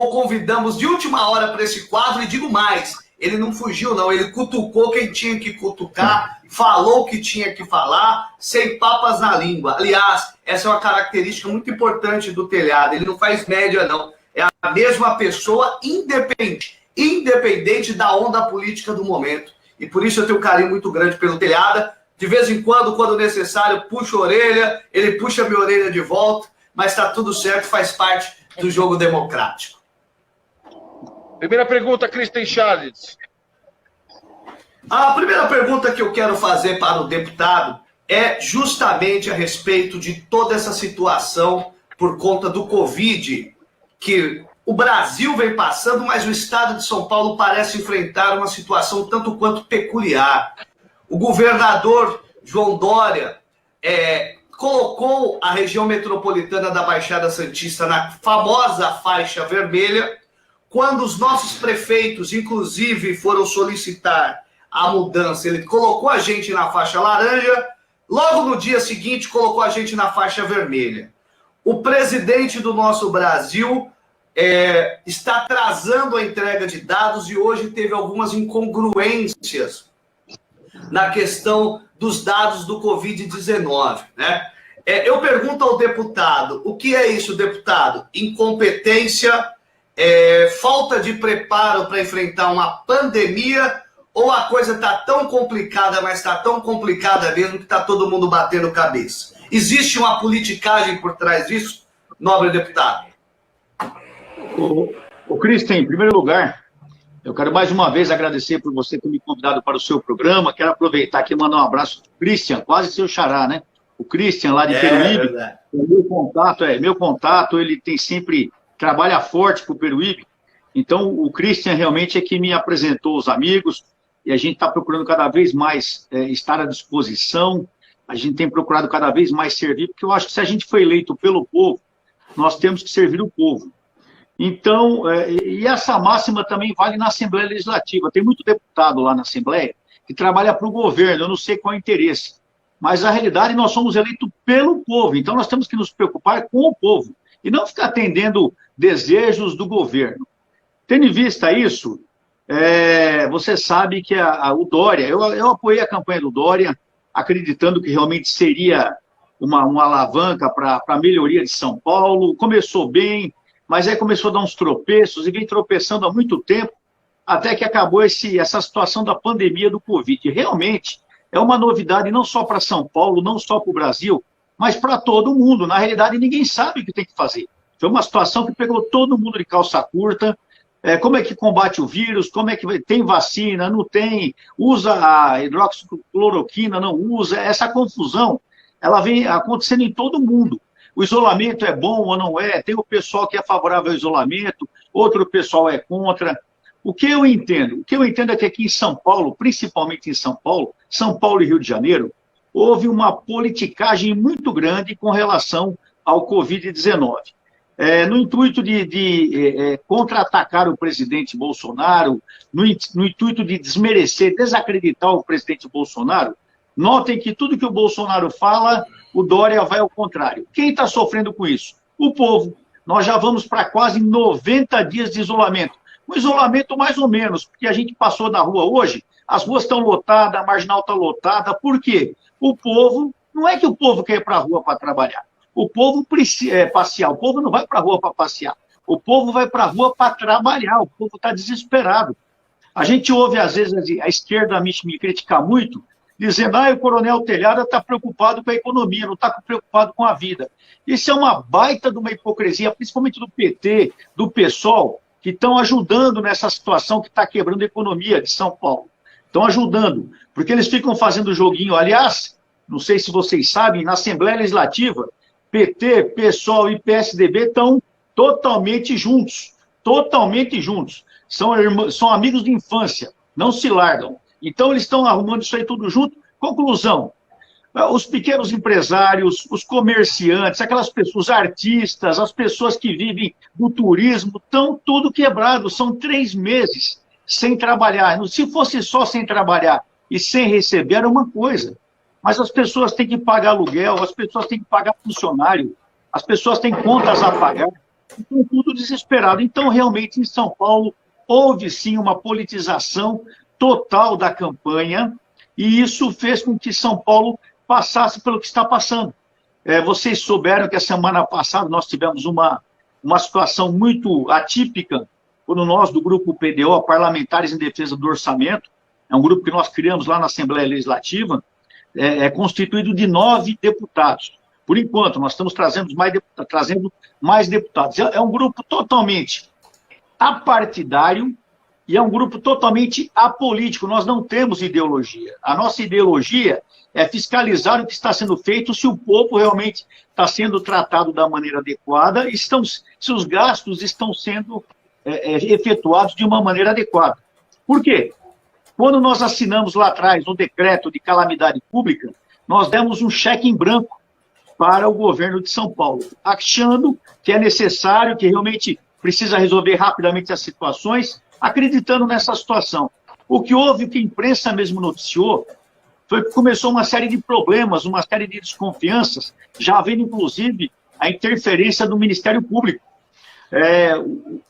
convidamos de última hora para esse quadro, e digo mais, ele não fugiu não, ele cutucou quem tinha que cutucar, falou o que tinha que falar, sem papas na língua. Aliás, essa é uma característica muito importante do Telhado, ele não faz média não, é a mesma pessoa independente da onda política do momento. E por isso eu tenho um carinho muito grande pelo Telhada. De vez em quando necessário, puxo a orelha, ele puxa a minha orelha de volta, mas está tudo certo, faz parte do jogo democrático. Primeira pergunta, Christian Charles. A primeira pergunta que eu quero fazer para o deputado é justamente a respeito de toda essa situação por conta do Covid, que o Brasil vem passando, mas o estado de São Paulo parece enfrentar uma situação tanto quanto peculiar. O governador João Dória colocou a região metropolitana da Baixada Santista na famosa faixa vermelha, quando os nossos prefeitos, inclusive, foram solicitar a mudança. Ele colocou a gente na faixa laranja, logo no dia seguinte colocou a gente na faixa vermelha. O presidente do nosso Brasil está atrasando a entrega de dados e hoje teve algumas incongruências na questão dos dados do Covid-19, né? Eu pergunto ao deputado, o que é isso, deputado? Incompetência, falta de preparo para enfrentar uma pandemia, ou a coisa está tão complicada, mas está tão complicada mesmo que está todo mundo batendo cabeça? Existe uma politicagem por trás disso, nobre deputado? O Christian, em primeiro lugar, eu quero mais uma vez agradecer por você ter me convidado para o seu programa. Quero aproveitar aqui e mandar um abraço para o Christian, quase seu xará, né? O Christian, lá de Peruíbe, meu contato, ele tem sempre, trabalha forte para o Peruíbe. Então, o Christian realmente é que me apresentou os amigos, e a gente está procurando cada vez mais estar à disposição, a gente tem procurado cada vez mais servir, porque eu acho que se a gente foi eleito pelo povo, nós temos que servir o povo. Então, e essa máxima também vale na Assembleia Legislativa. Tem muito deputado lá na Assembleia que trabalha para o governo, eu não sei qual é o interesse. Mas, na realidade, nós somos eleitos pelo povo. Então, nós temos que nos preocupar com o povo e não ficar atendendo desejos do governo. Tendo em vista isso, você sabe que o Dória... Eu apoiei a campanha do Dória, acreditando que realmente seria uma alavanca para a melhoria de São Paulo. Começou bem, mas aí começou a dar uns tropeços e vem tropeçando há muito tempo, até que acabou essa situação da pandemia do Covid. Realmente é uma novidade não só para São Paulo, não só para o Brasil, mas para todo mundo. Na realidade, ninguém sabe o que tem que fazer. Foi uma situação que pegou todo mundo de calça curta. Como é que combate o vírus? Como é que tem vacina? Não tem? Usa a hidroxicloroquina? Não usa? Essa confusão, ela vem acontecendo em todo mundo. O isolamento é bom ou não é? Tem o pessoal que é favorável ao isolamento, outro pessoal é contra. O que eu entendo? O que eu entendo é que aqui em São Paulo, principalmente em São Paulo e Rio de Janeiro, houve uma politicagem muito grande com relação ao Covid-19. No intuito de contra-atacar o presidente Bolsonaro, no intuito de desmerecer, desacreditar o presidente Bolsonaro, notem que tudo que o Bolsonaro fala, o Dória vai ao contrário. Quem está sofrendo com isso? O povo. Nós já vamos para quase 90 dias de isolamento. Um isolamento mais ou menos, porque a gente passou na rua hoje, as ruas estão lotadas, a marginal está lotada. Por quê? O povo, não é que o povo quer ir para a rua para trabalhar. O povo precisa passear. O povo não vai para a rua para passear. O povo vai para a rua para trabalhar. O povo está desesperado. A gente ouve, às vezes, a esquerda me criticar muito, dizendo o coronel Telhada está preocupado com a economia, não está preocupado com a vida. Isso é uma baita de uma hipocrisia, principalmente do PT, do PSOL, que estão ajudando nessa situação que está quebrando a economia de São Paulo. Estão ajudando, porque eles ficam fazendo joguinho. Aliás, não sei se vocês sabem, na Assembleia Legislativa, PT, PSOL e PSDB estão totalmente juntos. Totalmente juntos. São amigos de infância, não se largam. Então, eles estão arrumando isso aí tudo junto. Conclusão, os pequenos empresários, os comerciantes, aquelas pessoas, os artistas, as pessoas que vivem do turismo, estão tudo quebrados. São 3 meses sem trabalhar. Se fosse só sem trabalhar e sem receber, era uma coisa. Mas as pessoas têm que pagar aluguel, as pessoas têm que pagar funcionário, as pessoas têm contas a pagar. estão tudo desesperado. Então, realmente, em São Paulo, houve sim uma politização total da campanha, e isso fez com que São Paulo passasse pelo que está passando. Vocês souberam que a semana passada nós tivemos uma situação muito atípica, quando nós, do grupo PDO, Parlamentares em Defesa do Orçamento, é um grupo que nós criamos lá na Assembleia Legislativa, é constituído de 9 deputados. Por enquanto, nós estamos trazendo mais deputados. É um grupo totalmente apartidário e é um grupo totalmente apolítico. Nós não temos ideologia. A nossa ideologia é fiscalizar o que está sendo feito, se o povo realmente está sendo tratado da maneira adequada, se os gastos estão sendo efetuados de uma maneira adequada. Por quê? Quando nós assinamos lá atrás um decreto de calamidade pública, nós demos um cheque em branco para o governo de São Paulo, achando que é necessário, que realmente precisa resolver rapidamente as situações, acreditando nessa situação. O que houve, o que a imprensa mesmo noticiou, foi que começou uma série de problemas, uma série de desconfianças, já havendo, inclusive, a interferência do Ministério Público.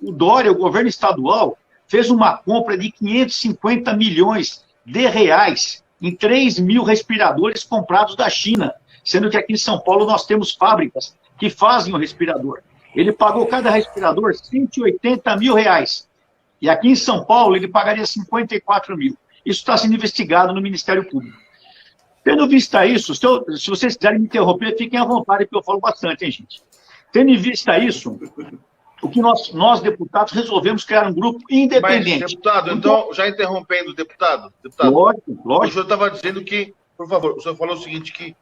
O Dória, o governo estadual, fez uma compra de 550 milhões de reais em 3 mil respiradores comprados da China, sendo que aqui em São Paulo nós temos fábricas que fazem o respirador. Ele pagou cada respirador 180 mil reais. E aqui em São Paulo ele pagaria 54 mil. Isso está sendo investigado no Ministério Público. Tendo vista isso, se vocês quiserem me interromper, fiquem à vontade, porque eu falo bastante, hein, gente? Tendo em vista isso, o que nós deputados, resolvemos criar um grupo independente. Mas, deputado, então, já interrompendo, deputado. Lógico. O senhor estava dizendo que, por favor, o senhor falou o seguinte, que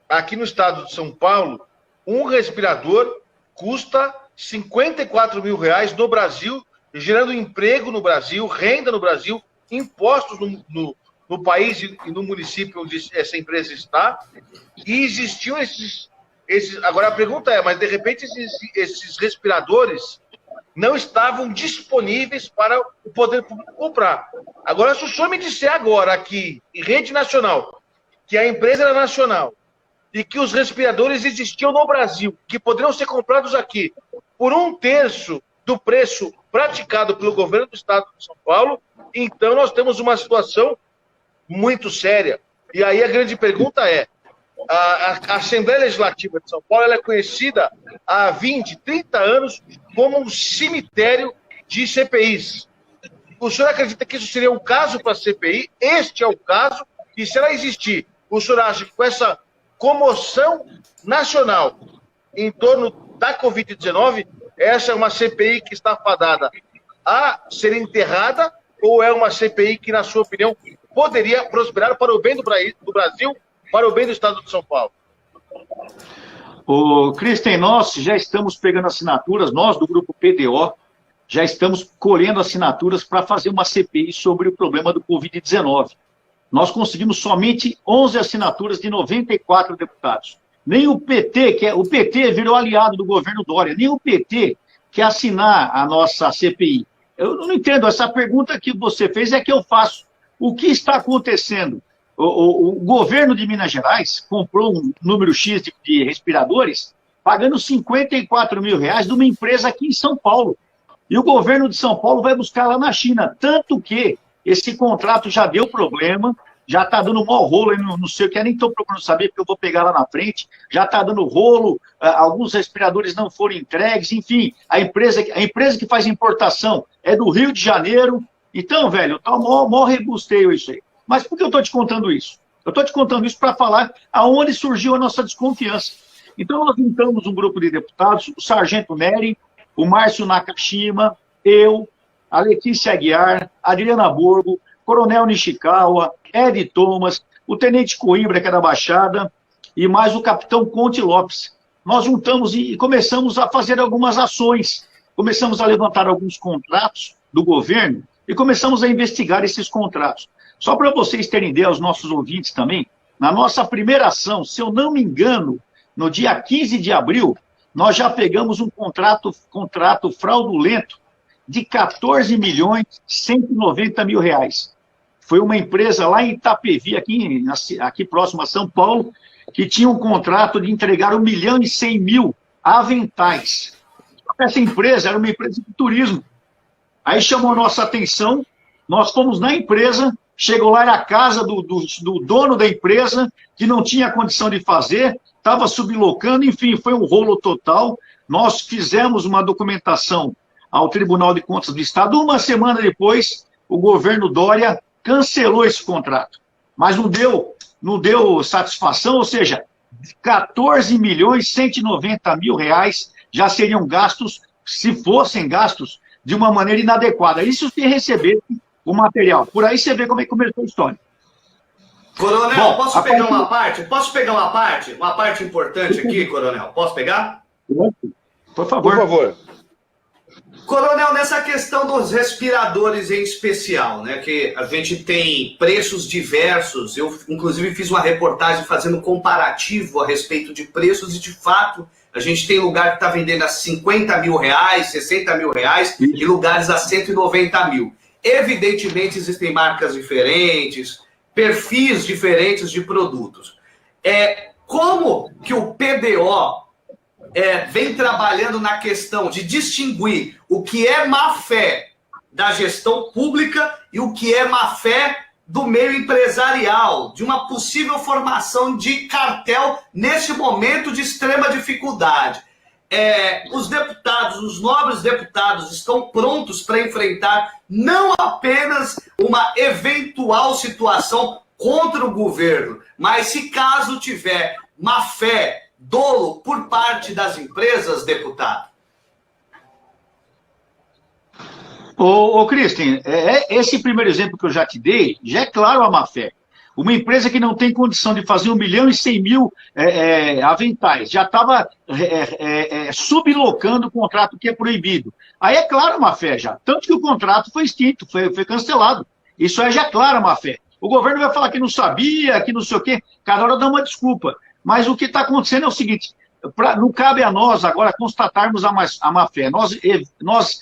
aqui no estado de São Paulo, um respirador custa 54 mil reais no Brasil, gerando emprego no Brasil, renda no Brasil, impostos no país e no município onde essa empresa está, e existiam esses... Agora a pergunta é, mas de repente esses respiradores não estavam disponíveis para o poder público comprar. Agora, se o senhor me disser agora aqui, em rede nacional, que a empresa era nacional e que os respiradores existiam no Brasil, que poderiam ser comprados aqui por 1/3 do preço praticado pelo governo do estado de São Paulo, então nós temos uma situação muito séria. E aí a grande pergunta é, a Assembleia Legislativa de São Paulo ela é conhecida há 20, 30 anos como um cemitério de CPIs. O senhor acredita que isso seria um caso para a CPI? Este é o caso, e se ela existir, o senhor acha que com essa comoção nacional em torno da Covid-19, essa é uma CPI que está fadada a ser enterrada, ou é uma CPI que, na sua opinião, poderia prosperar para o bem do Brasil, para o bem do estado de São Paulo? Cristian, nós já estamos pegando assinaturas, nós do grupo PDO, já estamos colhendo assinaturas para fazer uma CPI sobre o problema do Covid-19. Nós conseguimos somente 11 assinaturas de 94 deputados. Nem o PT, o PT virou aliado do governo Dória, nem o PT quer assinar a nossa CPI. Eu não entendo, essa pergunta que você fez é que eu faço. O que está acontecendo? O governo de Minas Gerais comprou um número X de respiradores, pagando 54 mil reais de uma empresa aqui em São Paulo. E o governo de São Paulo vai buscar lá na China. Tanto que esse contrato já deu problema, já está dando mau rolo, não sei o que, nem estou procurando saber, porque eu vou pegar lá na frente, já está dando rolo, alguns respiradores não foram entregues, enfim, a empresa que faz importação é do Rio de Janeiro. Então, velho, tá mó rebusteio isso aí. Mas por que eu estou te contando isso? Eu estou te contando isso para falar aonde surgiu a nossa desconfiança. Então, nós juntamos um grupo de deputados, o Sargento Neri, o Márcio Nakashima, eu, a Letícia Aguiar, a Adriana Borgo, Coronel Nishikawa, Ed Thomas, o Tenente Coimbra, que é da Baixada, e mais o Capitão Conte Lopes. Nós juntamos e começamos a fazer algumas ações. Começamos a levantar alguns contratos do governo e começamos a investigar esses contratos. Só para vocês terem ideia, aos nossos ouvintes também, na nossa primeira ação, se eu não me engano, no dia 15 de abril, nós já pegamos um contrato fraudulento de 14 milhões 190 mil reais. Foi uma empresa lá em Itapevi, aqui próximo a São Paulo, que tinha um contrato de entregar 1 milhão e 100 mil aventais. Essa empresa era uma empresa de turismo. Aí chamou a nossa atenção, nós fomos na empresa, chegou lá, era a casa do dono da empresa, que não tinha condição de fazer, estava sublocando, enfim, foi um rolo total. Nós fizemos uma documentação ao Tribunal de Contas do Estado. Uma semana depois, o governo Dória cancelou esse contrato. Mas não deu satisfação, ou seja, 14.190.000 reais já seriam gastos, se fossem gastos, de uma maneira inadequada. Isso se recebesse o material. Por aí você vê como é que começou a história. Coronel, bom, posso pegar uma parte? Posso pegar uma parte? Uma parte importante aqui, Coronel. Posso pegar? Por favor. Por favor. Coronel, nessa questão dos respiradores em especial, né, que a gente tem preços diversos, eu inclusive fiz uma reportagem fazendo comparativo a respeito de preços e de fato a gente tem lugar que está vendendo a 50 mil reais, 60 mil reais e lugares a 190 mil. Evidentemente existem marcas diferentes, perfis diferentes de produtos. Como que o PDO vem trabalhando na questão de distinguir o que é má-fé da gestão pública e o que é má-fé do meio empresarial, de uma possível formação de cartel neste momento de extrema dificuldade. Os deputados, os nobres deputados, estão prontos para enfrentar não apenas uma eventual situação contra o governo, mas se caso tiver má-fé, dolo por parte das empresas, deputado? Ô Cristian, esse primeiro exemplo que eu já te dei, já é claro a má-fé. Uma empresa que não tem condição de fazer 1.100.000 aventais, já estava sublocando o contrato que é proibido. Aí é claro a má-fé já. Tanto que o contrato foi extinto, foi cancelado. Isso é já claro a má-fé. O governo vai falar que não sabia, que não sei o quê, cada hora dá uma desculpa. Mas o que está acontecendo é o seguinte, não cabe a nós agora constatarmos a má-fé. Nós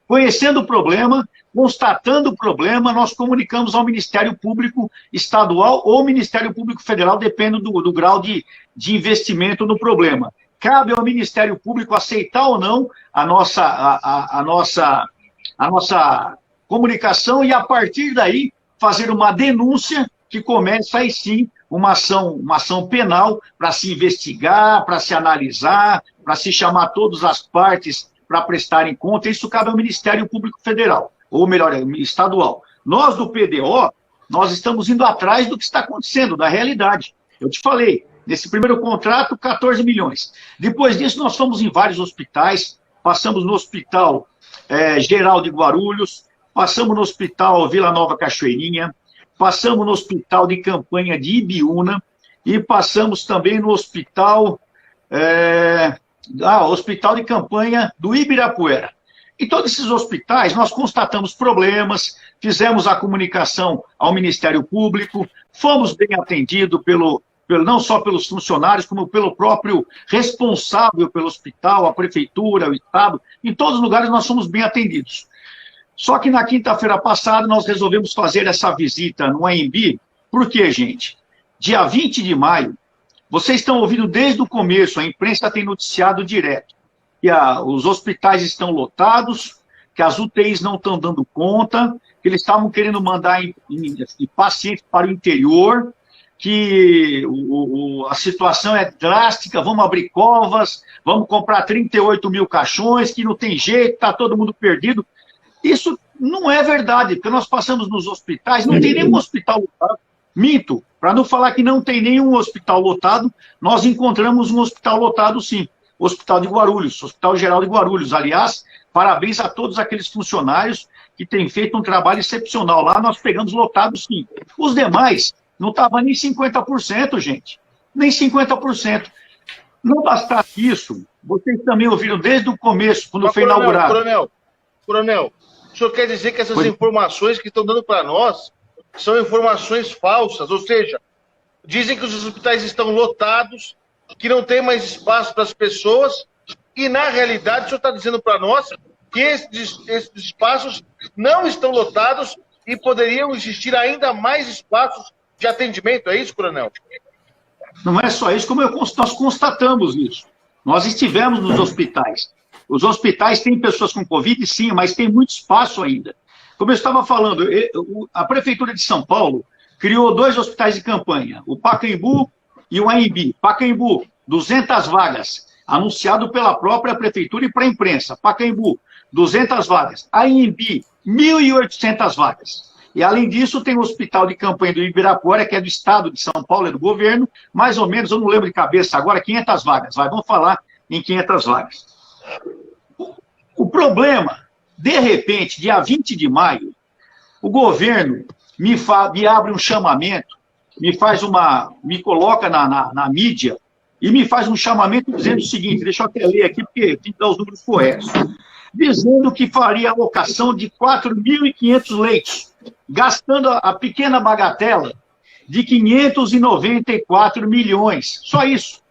conhecendo o problema, constatando o problema, nós comunicamos ao Ministério Público Estadual ou Ministério Público Federal, dependendo do grau de investimento no problema. Cabe ao Ministério Público aceitar ou não a nossa comunicação e, a partir daí, fazer uma denúncia que começa aí sim uma ação penal para se investigar, para se analisar, para se chamar todas as partes para prestarem conta. Isso cabe ao Ministério Público Federal, ou melhor, estadual. Nós, do PDO, nós estamos indo atrás do que está acontecendo, da realidade. Eu te falei, nesse primeiro contrato, 14 milhões. Depois disso, nós fomos em vários hospitais, passamos no Hospital Geral de Guarulhos, passamos no Hospital Vila Nova Cachoeirinha, passamos no Hospital de Campanha de Ibiúna e passamos também no Hospital de Campanha do Ibirapuera. Em todos esses hospitais, nós constatamos problemas, fizemos a comunicação ao Ministério Público, fomos bem atendidos não só pelos funcionários, como pelo próprio responsável pelo hospital, a prefeitura, o Estado. Em todos os lugares nós fomos bem atendidos. Só que na quinta-feira passada nós resolvemos fazer essa visita no AMB. Por quê, gente? Dia 20 de maio, vocês estão ouvindo desde o começo, a imprensa tem noticiado direto, que os hospitais estão lotados, que as UTIs não estão dando conta, que eles estavam querendo mandar pacientes para o interior, que a situação é drástica, vamos abrir covas, vamos comprar 38 mil caixões, que não tem jeito, está todo mundo perdido. Isso não é verdade, porque nós passamos nos hospitais, não tem nenhum hospital lotado. Minto, para não falar que não tem nenhum hospital lotado, nós encontramos um hospital lotado sim, o Hospital de Guarulhos, Hospital Geral de Guarulhos. Aliás, parabéns a todos aqueles funcionários que têm feito um trabalho excepcional. Lá nós pegamos lotado sim. Os demais não estavam nem 50%, gente. Nem 50%. Não bastasse isso, vocês também ouviram desde o começo, quando foi inaugurado. Coronel, o senhor quer dizer que essas informações que estão dando para nós são informações falsas, ou seja, dizem que os hospitais estão lotados, que não tem mais espaço para as pessoas, e na realidade o senhor está dizendo para nós que esses espaços não estão lotados e poderiam existir ainda mais espaços de atendimento, é isso, coronel? Não é só isso, como nós constatamos isso. Nós estivemos nos hospitais. Os hospitais têm pessoas com Covid, sim, mas tem muito espaço ainda. Como eu estava falando, a Prefeitura de São Paulo criou 2 hospitais de campanha, o Pacaembu e o Anhembi. Pacaembu, 200 vagas, anunciado pela própria Prefeitura e para a imprensa. Pacaembu, 200 vagas. Anhembi, 1.800 vagas. E, além disso, tem o Hospital de Campanha do Ibirapuera, que é do Estado de São Paulo, é do governo, mais ou menos, eu não lembro de cabeça agora, 500 vagas. Vamos falar em 500 vagas. O problema, de repente, dia 20 de maio, o governo me abre um chamamento, me coloca na mídia e me faz um chamamento dizendo o seguinte, deixa eu até ler aqui, porque tem que dar os números corretos, dizendo que faria alocação de 4.500 leitos, gastando a pequena bagatela de 594 milhões. Só isso.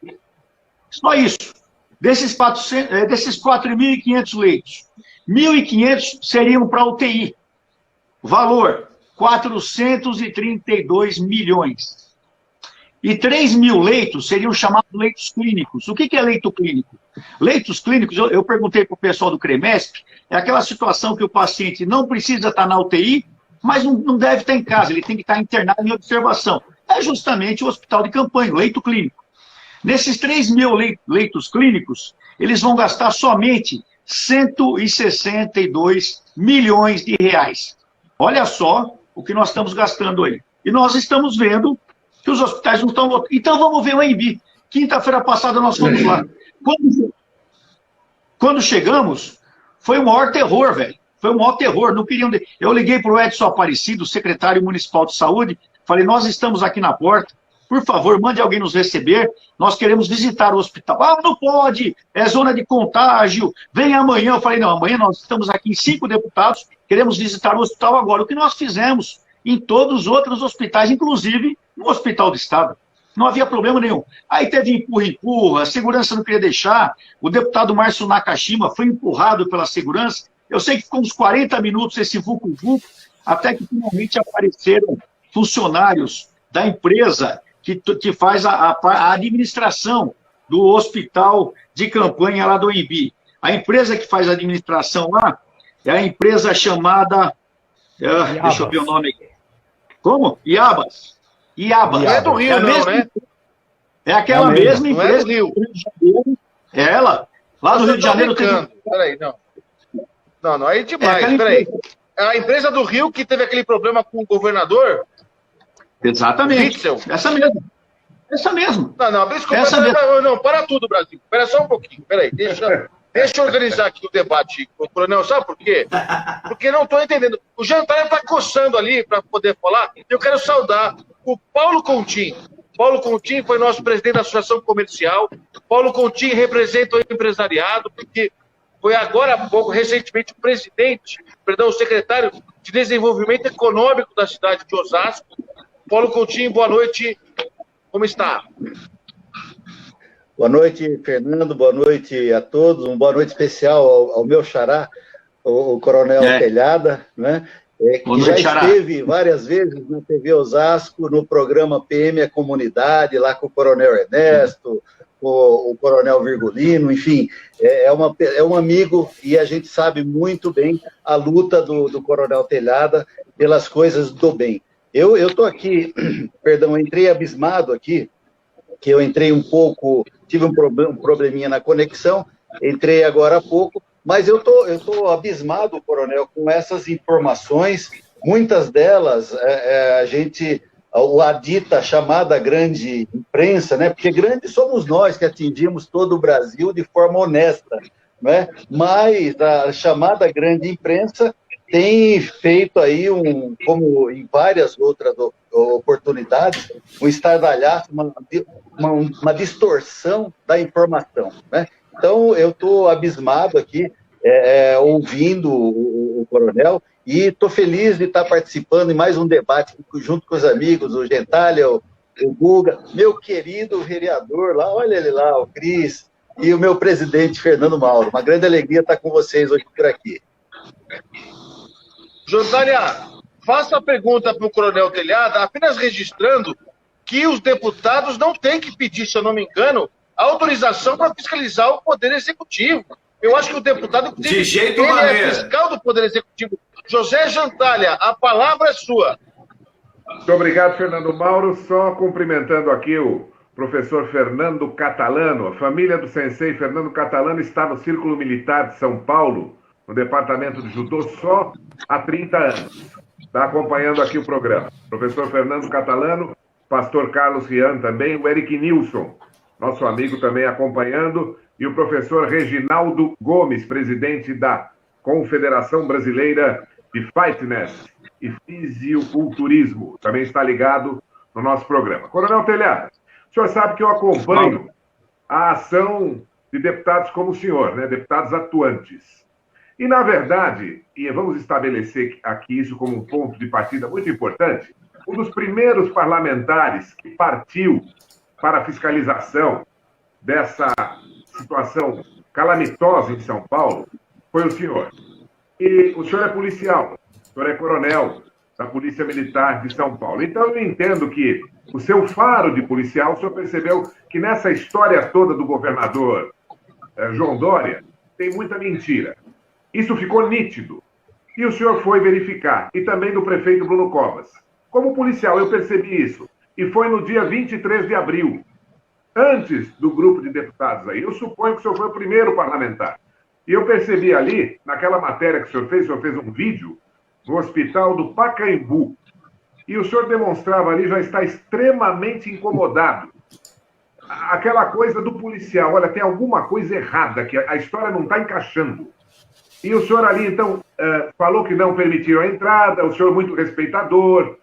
Só isso. Desses 4.500 leitos, 1.500 seriam para UTI. Valor, 432 milhões. E 3.000 leitos seriam chamados leitos clínicos. O que é leito clínico? Leitos clínicos, eu perguntei para o pessoal do CREMESP, é aquela situação que o paciente não precisa estar na UTI, mas não deve estar em casa, ele tem que estar internado em observação. É justamente o hospital de campanha, o leito clínico. Nesses 3.000 leitos clínicos, eles vão gastar somente 162 milhões de reais. Olha só o que nós estamos gastando aí. E nós estamos vendo que os hospitais não estão lotados. Então vamos ver o Anhembi. Quinta-feira passada nós fomos lá. Quando chegamos, foi o maior terror, velho. Foi o maior terror. Não queriam. Eu liguei para o Edson Aparecido, secretário municipal de saúde, falei, nós estamos aqui na porta, por favor, mande alguém nos receber, nós queremos visitar o hospital. Ah, não pode, é zona de contágio, vem amanhã. Eu falei, não, amanhã nós estamos aqui em 5 deputados, queremos visitar o hospital agora. O que nós fizemos em todos os outros hospitais, inclusive no Hospital do Estado. Não havia problema nenhum. Aí teve empurra-empurra, a segurança não queria deixar, o deputado Márcio Nakashima foi empurrado pela segurança. Eu sei que ficou uns 40 minutos esse vulco-vulco, até que finalmente apareceram funcionários da empresa que faz a administração do hospital de campanha lá do Anhembi. A empresa que faz a administração lá é a empresa chamada... deixa eu ver o nome aqui. Como? Iabas. Não é do Rio, não, né? É aquela mesma empresa. Não é do Rio. É ela. Lá do Rio de Janeiro tem... Peraí, não. Não, aí é demais, peraí. É a empresa do Rio que teve aquele problema com o governador? Exatamente. Witzel. Essa mesmo. Não, desculpa. Não, para tudo, Brasil. Espera só um pouquinho. Peraí, deixa eu organizar aqui o debate, coronel. Sabe por quê? Porque não estou entendendo. O jantar está coçando ali para poder falar. Eu quero saudar o Paulo Contim. Paulo Contim foi nosso presidente da Associação Comercial. Paulo Contim representa o empresariado, porque foi agora há pouco, recentemente, o secretário de Desenvolvimento Econômico da cidade de Osasco. Paulo Coutinho, boa noite. Como está? Boa noite, Fernando. Boa noite a todos. Uma boa noite especial ao meu xará, o Coronel Telhada, né? Que já esteve várias vezes na TV Osasco, no programa PM a Comunidade, lá com o Coronel Ernesto, o Coronel Virgulino, enfim, é um amigo e a gente sabe muito bem a luta do Coronel Telhada pelas coisas do bem. Eu estou aqui, perdão, entrei abismado aqui, que eu entrei um pouco, tive um probleminha na conexão, entrei agora há pouco, mas eu tô abismado, Coronel, com essas informações, muitas delas a dita chamada grande imprensa, né? Porque grande somos nós que atingimos todo o Brasil de forma honesta, né? Mas a chamada grande imprensa tem feito aí, como em várias outras oportunidades, um estardalhaço, uma distorção da informação, né? Então, eu estou abismado aqui, ouvindo o coronel, e estou feliz de estar participando em mais um debate junto com os amigos, o Gentalha, o Guga, meu querido vereador lá, olha ele lá, o Cris, e o meu presidente, Fernando Mauro. Uma grande alegria estar com vocês hoje por aqui. Gentalha, faça a pergunta para o Coronel Telhada, apenas registrando que os deputados não têm que pedir, se eu não me engano, autorização para fiscalizar o Poder Executivo. Eu acho que o deputado, de jeito ele maneiro, é fiscal do Poder Executivo. José Jantalha, a palavra é sua. Muito obrigado, Fernando Mauro. Só cumprimentando aqui o professor Fernando Catalano. A família do sensei Fernando Catalano está no Círculo Militar de São Paulo, no departamento de judô, só há 30 anos. Está acompanhando aqui o programa. Professor Fernando Catalano, pastor Carlos Rian também, o Eric Nilson, nosso amigo também acompanhando, e o professor Reginaldo Gomes, presidente da Confederação Brasileira de Fitness e Fisiculturismo, também está ligado no nosso programa. Coronel Telhado, o senhor sabe que eu acompanho a ação de deputados como o senhor, né? Deputados atuantes. E, na verdade, e vamos estabelecer aqui isso como um ponto de partida muito importante, um dos primeiros parlamentares que partiu para a fiscalização dessa situação calamitosa em São Paulo foi o senhor. E o senhor é policial, o senhor é coronel da Polícia Militar de São Paulo. Então, eu entendo que o seu faro de policial, o senhor percebeu que nessa história toda do governador João Dória, tem muita mentira. Isso ficou nítido. E o senhor foi verificar. E também do prefeito Bruno Covas. Como policial, eu percebi isso. E foi no dia 23 de abril, antes do grupo de deputados aí. Eu suponho que o senhor foi o primeiro parlamentar. E eu percebi ali, naquela matéria que o senhor fez um vídeo no hospital do Pacaembu. E o senhor demonstrava ali, já está extremamente incomodado. Aquela coisa do policial, olha, tem alguma coisa errada, que a história não está encaixando. E o senhor ali, então, falou que não permitiram a entrada, o senhor muito respeitador,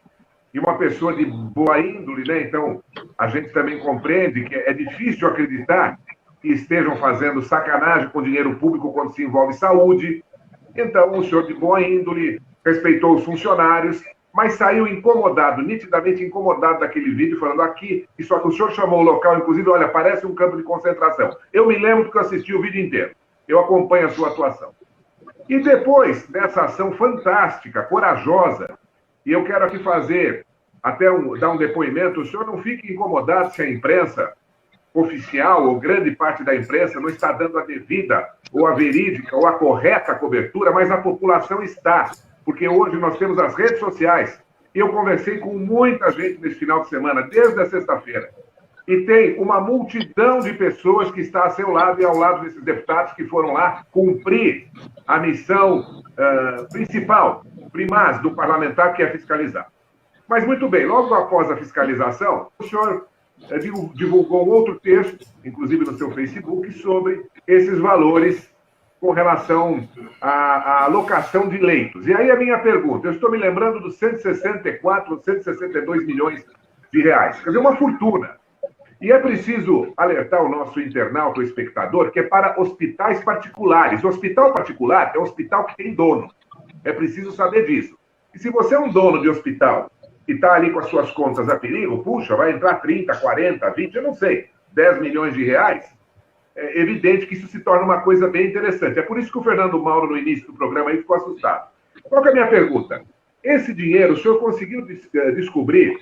e uma pessoa de boa índole, né? Então, a gente também compreende que é difícil acreditar que estejam fazendo sacanagem com dinheiro público quando se envolve saúde. Então, o senhor de boa índole respeitou os funcionários, mas saiu incomodado, nitidamente incomodado daquele vídeo, falando aqui, e só que o senhor chamou o local, inclusive, olha, parece um campo de concentração. Eu me lembro porque eu assisti o vídeo inteiro. Eu acompanho a sua atuação. E depois dessa ação fantástica, corajosa, e eu quero aqui fazer, dar um depoimento, o senhor não fique incomodado se a imprensa oficial, ou grande parte da imprensa, não está dando a devida, ou a verídica, ou a correta cobertura, mas a população está, porque hoje nós temos as redes sociais, e eu conversei com muita gente nesse final de semana, desde a sexta-feira, e tem uma multidão de pessoas que está a seu lado e ao lado desses deputados que foram lá cumprir a missão principal, primaz do parlamentar, que é fiscalizar. Mas, muito bem, logo após a fiscalização, o senhor divulgou um outro texto, inclusive no seu Facebook, sobre esses valores com relação à alocação de leitos. E aí a minha pergunta, eu estou me lembrando dos 164, 162 milhões de reais, quer dizer, uma fortuna. E é preciso alertar o nosso internauta, o espectador, que é para hospitais particulares. O hospital particular é um hospital que tem dono. É preciso saber disso. E se você é um dono de hospital e está ali com as suas contas a perigo, puxa, vai entrar 30, 40, 20, eu não sei, 10 milhões de reais, é evidente que isso se torna uma coisa bem interessante. É por isso que o Fernando Mauro, no início do programa, aí ficou assustado. Qual que é a minha pergunta? Esse dinheiro, o senhor conseguiu descobrir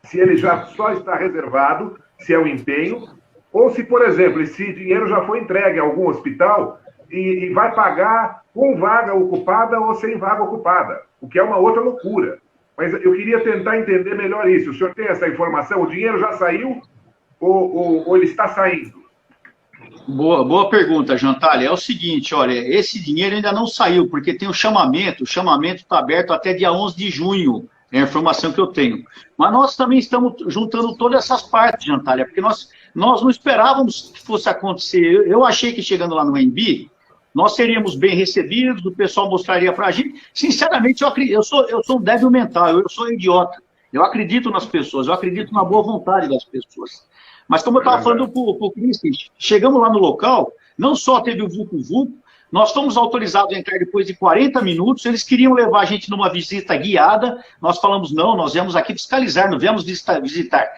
se ele já só está reservado, se é um empenho, ou se, por exemplo, esse dinheiro já foi entregue a algum hospital e vai pagar com vaga ocupada ou sem vaga ocupada, o que é uma outra loucura. Mas eu queria tentar entender melhor isso. O senhor tem essa informação? O dinheiro já saiu ou ele está saindo? Boa pergunta, Jantalha. É o seguinte, olha, esse dinheiro ainda não saiu, porque tem o chamamento está aberto até dia 11 de junho, é a informação que eu tenho. Mas nós também estamos juntando todas essas partes, Jantalha, porque nós não esperávamos que fosse acontecer. Eu achei que chegando lá no AMB, nós seríamos bem recebidos, o pessoal mostraria para a gente. Sinceramente, eu sou um débil mental, eu sou idiota. Eu acredito nas pessoas, eu acredito na boa vontade das pessoas. Mas como eu estava falando para o Cristian, chegamos lá no local, não só teve o vulco-vulco, nós fomos autorizados a entrar depois de 40 minutos, eles queriam levar a gente numa visita guiada, nós falamos, não, nós viemos aqui fiscalizar, não viemos visitar.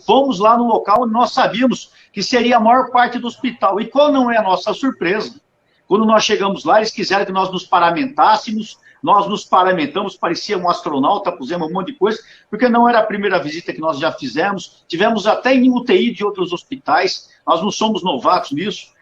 Fomos lá no local e nós sabíamos que seria a maior parte do hospital. E qual não é a nossa surpresa? Quando nós chegamos lá, eles quiseram que nós nos paramentássemos, nós nos paramentamos, parecia um astronauta, pusemos um monte de coisa, porque não era a primeira visita que nós já fizemos, tivemos até em UTI de outros hospitais, nós não somos novatos nisso.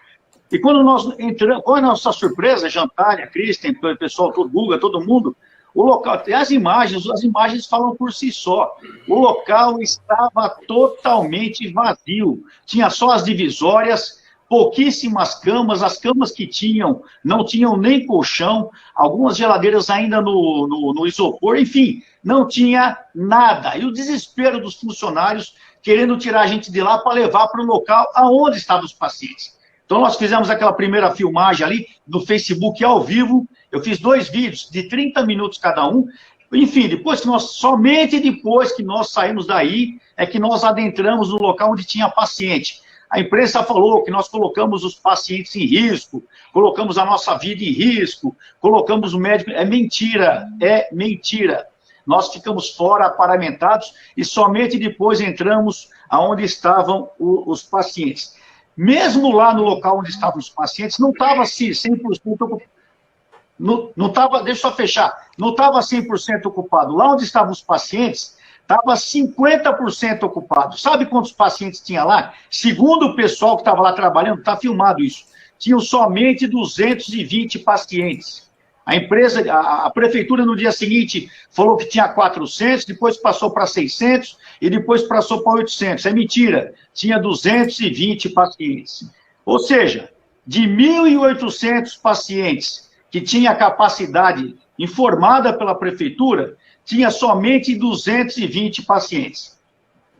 E quando nós entramos, qual é a nossa surpresa, Jantar, a Christian, o pessoal, todo Guga, todo mundo, o local, as imagens falam por si só. O local estava totalmente vazio. Tinha só as divisórias, pouquíssimas camas, as camas que tinham, não tinham nem colchão, algumas geladeiras ainda no isopor, enfim, não tinha nada. E o desespero dos funcionários querendo tirar a gente de lá para levar para o local aonde estavam os pacientes. Então, nós fizemos aquela primeira filmagem ali, no Facebook ao vivo. Eu fiz 2 vídeos de 30 minutos cada um. Enfim, somente depois que nós saímos daí, é que nós adentramos no local onde tinha paciente. A imprensa falou que nós colocamos os pacientes em risco, colocamos a nossa vida em risco, colocamos o médico... É mentira, é mentira. Nós ficamos fora, paramentados, e somente depois entramos aonde estavam os pacientes. Mesmo lá no local onde estavam os pacientes, não estava assim, 100% ocupado. Não estava, deixa eu só fechar, não estava 100% ocupado. Lá onde estavam os pacientes, estava 50% ocupado. Sabe quantos pacientes tinha lá? Segundo o pessoal que estava lá trabalhando, está filmado isso, tinham somente 220 pacientes. A empresa, a prefeitura no dia seguinte falou que tinha 400, depois passou para 600 e depois passou para 800. É mentira, tinha 220 pacientes. Ou seja, de 1.800 pacientes que tinha capacidade informada pela prefeitura, tinha somente 220 pacientes.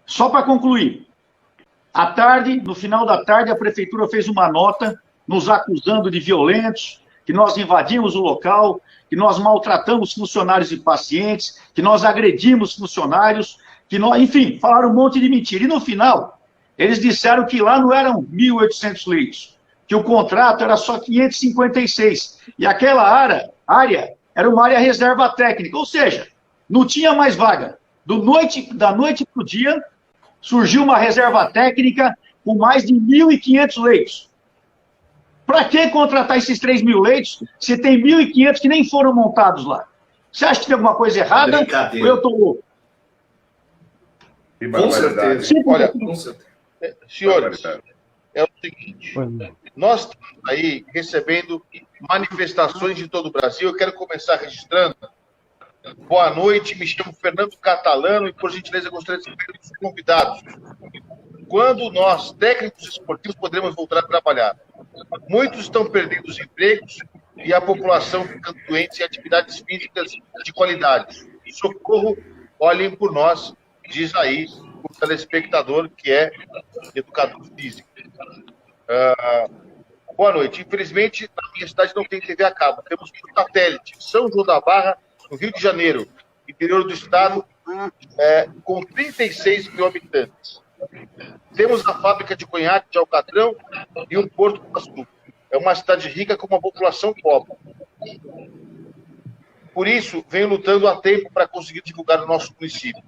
Só para concluir, à tarde, no final da tarde, a prefeitura fez uma nota nos acusando de violentos, que nós invadimos o local, que nós maltratamos funcionários e pacientes, que nós agredimos funcionários, que nós, enfim, falaram um monte de mentira. E no final, eles disseram que lá não eram 1.800 leitos, que o contrato era só 556. E aquela área era uma área reserva técnica, ou seja, não tinha mais vaga. Da noite para o dia, surgiu uma reserva técnica com mais de 1.500 leitos. Para que contratar esses 3.000 leitos se tem 1.500 que nem foram montados lá? Você acha que tem alguma coisa errada? Ou eu estou louco? Com certeza. Olha, senhores, é o seguinte, nós estamos aí recebendo manifestações de todo o Brasil. Eu quero começar registrando. Boa noite, me chamo Fernando Catalano e, por gentileza, gostaria de saber dos convidados. Quando nós, técnicos esportivos, poderemos voltar a trabalhar? Muitos estão perdendo os empregos e a população ficando doente em atividades físicas de qualidade. Socorro, olhem por nós, diz aí o telespectador que é educador físico. Boa noite. Infelizmente, na minha cidade não tem TV a cabo. Temos um satélite, São João da Barra, no Rio de Janeiro, interior do estado, com 36 mil habitantes. Temos a fábrica de conhaque de Alcatrão e um porto com açúcar. É uma cidade rica com uma população pobre. Por isso, venho lutando há tempo para conseguir divulgar o nosso município.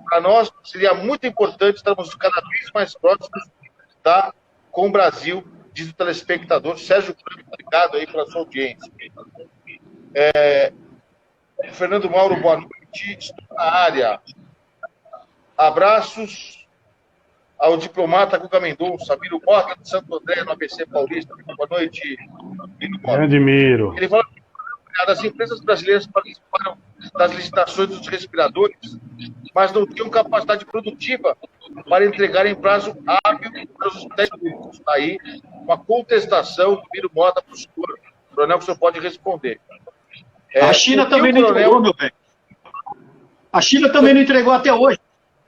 Para nós, seria muito importante estarmos cada vez mais próximos com o Brasil, diz o telespectador Sérgio Franco. Obrigado aí pela sua audiência. Fernando Mauro, boa noite. Estou na área. Abraços ao diplomata Guga Mendonça, Miro Mota de Santo André, no ABC Paulista. Boa noite, Miro Mota. Grande Miro. Ele fala que as empresas brasileiras participaram das licitações dos respiradores, mas não tinham capacidade produtiva para entregar em prazo hábil para os hospitais públicos. Está aí uma contestação do Miro Mota para o senhor. Coronel, que o senhor pode responder. A China também não entregou, meu bem. A China também não entregou até hoje.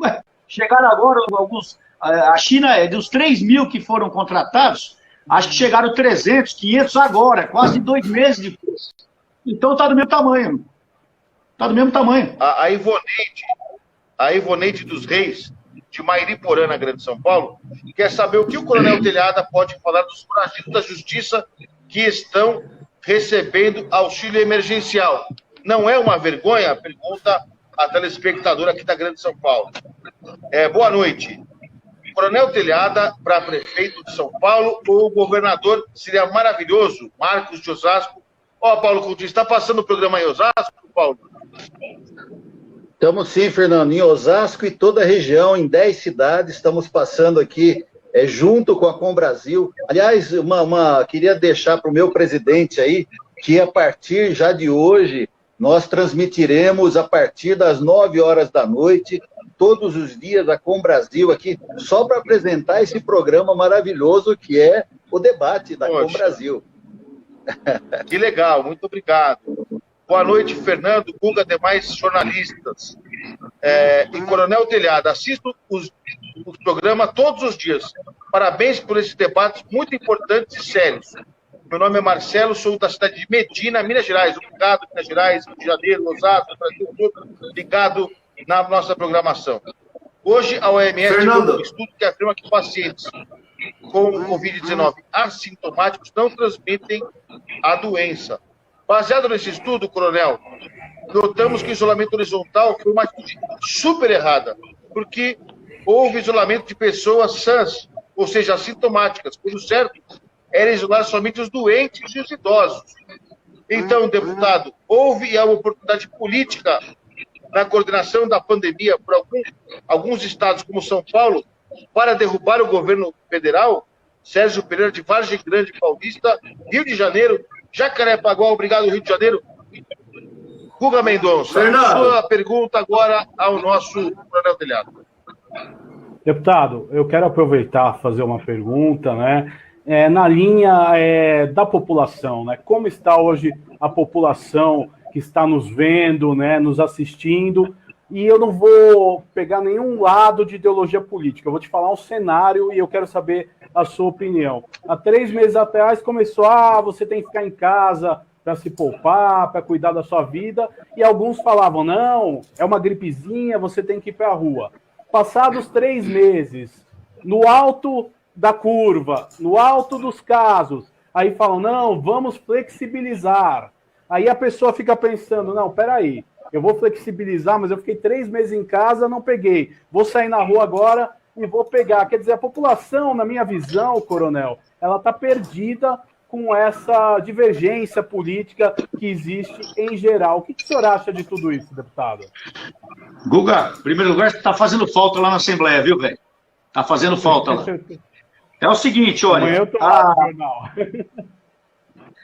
Ué, chegaram agora alguns... A China, dos 3.000 que foram contratados, acho que chegaram 300, 500 agora, quase 2 meses depois. Então está do mesmo tamanho. Está do mesmo tamanho. A Ivoneide dos Reis, de Mairiporã, na Grande São Paulo, quer saber o que o Coronel Telhada pode falar dos foragidos da Justiça que estão recebendo auxílio emergencial. Não é uma vergonha? Pergunta a telespectadora aqui da Grande São Paulo. Boa noite. Coronel Telhada para prefeito de São Paulo ou o governador seria maravilhoso, Marcos de Osasco, Ó, Paulo Coutinho, está passando o programa em Osasco, Paulo? Estamos sim, Fernando, em Osasco e toda a região, em 10 cidades, estamos passando aqui junto com a Combrasil. Aliás, queria deixar para o meu presidente aí, que a partir já de hoje, nós transmitiremos a partir das 9 horas da noite, todos os dias, a Combrasil aqui, só para apresentar esse programa maravilhoso que é o debate da Combrasil. Que legal, muito obrigado. Boa noite, Fernando, Guga, demais jornalistas. E Coronel Telhado, assisto os programas todos os dias. Parabéns por esses debates muito importantes e sérios. Meu nome é Marcelo, sou da cidade de Medina, Minas Gerais. Obrigado, Minas Gerais, Rio de Janeiro, Osasco, Brasil todo, ligado na nossa programação. Hoje, a OMS tem um estudo que afirma que pacientes com Covid-19 assintomáticos não transmitem a doença. Baseado nesse estudo, Coronel, notamos que o isolamento horizontal foi uma atitude super errada, porque houve isolamento de pessoas sãs, ou seja, assintomáticas, quando o certo era isolar somente os doentes e os idosos. Então, deputado, houve a oportunidade política na coordenação da pandemia por alguns estados, como São Paulo, para derrubar o governo federal. Sérgio Pereira de Vargem Grande Paulista, Rio de Janeiro, Jacarepaguá, obrigado, Rio de Janeiro. Guga Mendonça, sua pergunta agora ao nosso Coronel Telhado. Deputado, eu quero aproveitar e fazer uma pergunta, né? Na linha da população, né? Como está hoje a população que está nos vendo, né, nos assistindo? E eu não vou pegar nenhum lado de ideologia política, eu vou te falar um cenário e eu quero saber a sua opinião. Há 3 meses atrás começou, você tem que ficar em casa para se poupar, para cuidar da sua vida, e alguns falavam, não, é uma gripezinha, você tem que ir para a rua. Passados 3 meses, no alto da curva, no alto dos casos, aí falam, não, vamos flexibilizar. Aí a pessoa fica pensando, não, peraí, eu vou flexibilizar, mas eu fiquei 3 meses em casa, não peguei. Vou sair na rua agora e vou pegar. Quer dizer, a população, na minha visão, Coronel, ela está perdida com essa divergência política que existe em geral. O que o senhor acha de tudo isso, deputado? Guga, em primeiro lugar, você está fazendo falta lá na Assembleia, viu, velho? Está fazendo falta lá. É o seguinte, olha,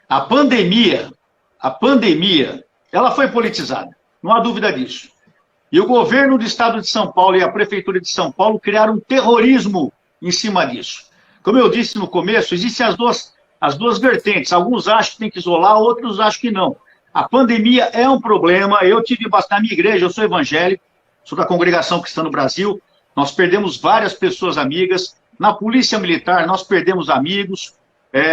a pandemia, ela foi politizada, não há dúvida disso. E o governo do estado de São Paulo e a prefeitura de São Paulo criaram um terrorismo em cima disso. Como eu disse no começo, existem as duas vertentes. Alguns acham que tem que isolar, outros acham que não. A pandemia é um problema. Eu tive bastante, na minha igreja, eu sou evangélico, sou da Congregação Cristã no Brasil, nós perdemos várias pessoas amigas. Na Polícia Militar, nós perdemos amigos.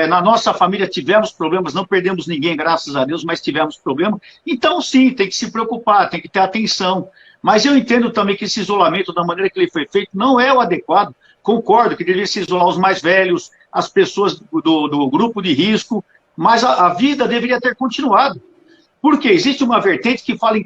Na nossa família tivemos problemas, não perdemos ninguém, graças a Deus, mas tivemos problemas. Então, sim, tem que se preocupar, tem que ter atenção. Mas eu entendo também que esse isolamento, da maneira que ele foi feito, não é o adequado. Concordo que deveria se isolar os mais velhos, as pessoas do grupo de risco, mas a vida deveria ter continuado. Porque existe uma vertente que fala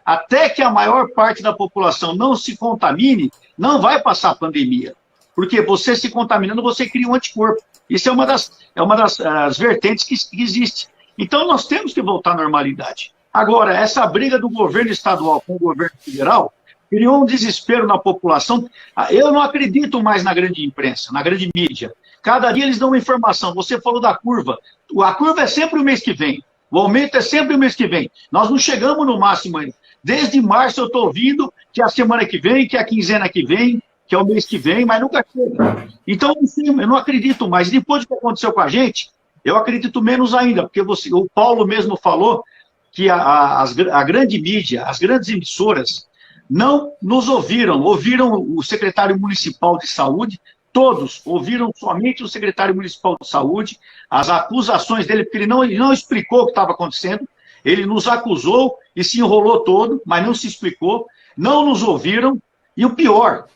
até que a maior parte da população não se contamine, não vai passar a pandemia. Porque você se contaminando, você cria um anticorpo. Isso é uma das vertentes que existe. Então, nós temos que voltar à normalidade. Agora, essa briga do governo estadual com o governo federal criou um desespero na população. Eu não acredito mais na grande imprensa, na grande mídia. Cada dia eles dão uma informação. Você falou da curva. A curva é sempre o mês que vem. O aumento é sempre o mês que vem. Nós não chegamos no máximo ainda. Desde março eu estou ouvindo que é a semana que vem, que é a quinzena que vem, que é o mês que vem, mas nunca chega. Então, eu não acredito mais. Depois do que aconteceu com a gente, eu acredito menos ainda, porque o Paulo mesmo falou que a grande mídia, as grandes emissoras, não nos ouviram o secretário municipal de saúde, todos ouviram somente o secretário municipal de saúde, as acusações dele, porque ele não explicou o que estava acontecendo, ele nos acusou e se enrolou todo, mas não se explicou, não nos ouviram, e o pior,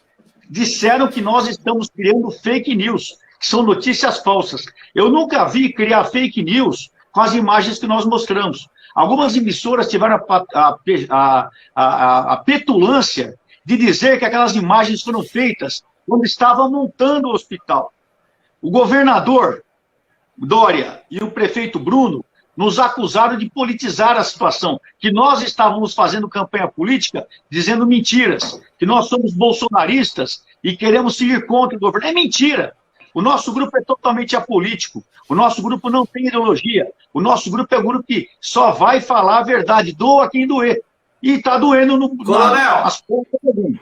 disseram que nós estamos criando fake news, que são notícias falsas. Eu nunca vi criar fake news com as imagens que nós mostramos. Algumas emissoras tiveram a petulância de dizer que aquelas imagens foram feitas quando estavam montando o hospital. O governador Dória e o prefeito Bruno nos acusaram de politizar a situação, que nós estávamos fazendo campanha política dizendo mentiras, que nós somos bolsonaristas e queremos seguir contra o governo. É mentira! O nosso grupo é totalmente apolítico, o nosso grupo não tem ideologia, o nosso grupo é um grupo que só vai falar a verdade, doa quem doer. E está doendo no... Coronel! Oi?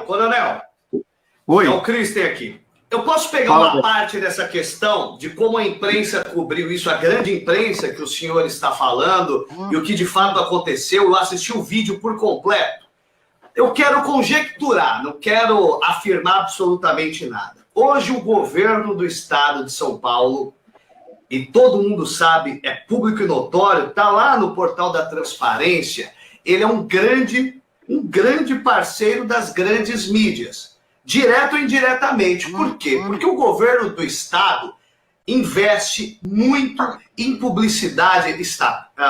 Coronel! Oi? É o Christian aqui. Eu posso pegar uma parte dessa questão de como a imprensa cobriu isso, a grande imprensa que o senhor está falando, e o que de fato aconteceu? Eu assisti o vídeo por completo. Eu quero conjecturar, não quero afirmar absolutamente nada. Hoje o governo do estado de São Paulo, e todo mundo sabe, é público e notório, está lá no portal da transparência, ele é um grande parceiro das grandes mídias, direto ou indiretamente. Por quê? Porque o governo do estado investe muito em publicidade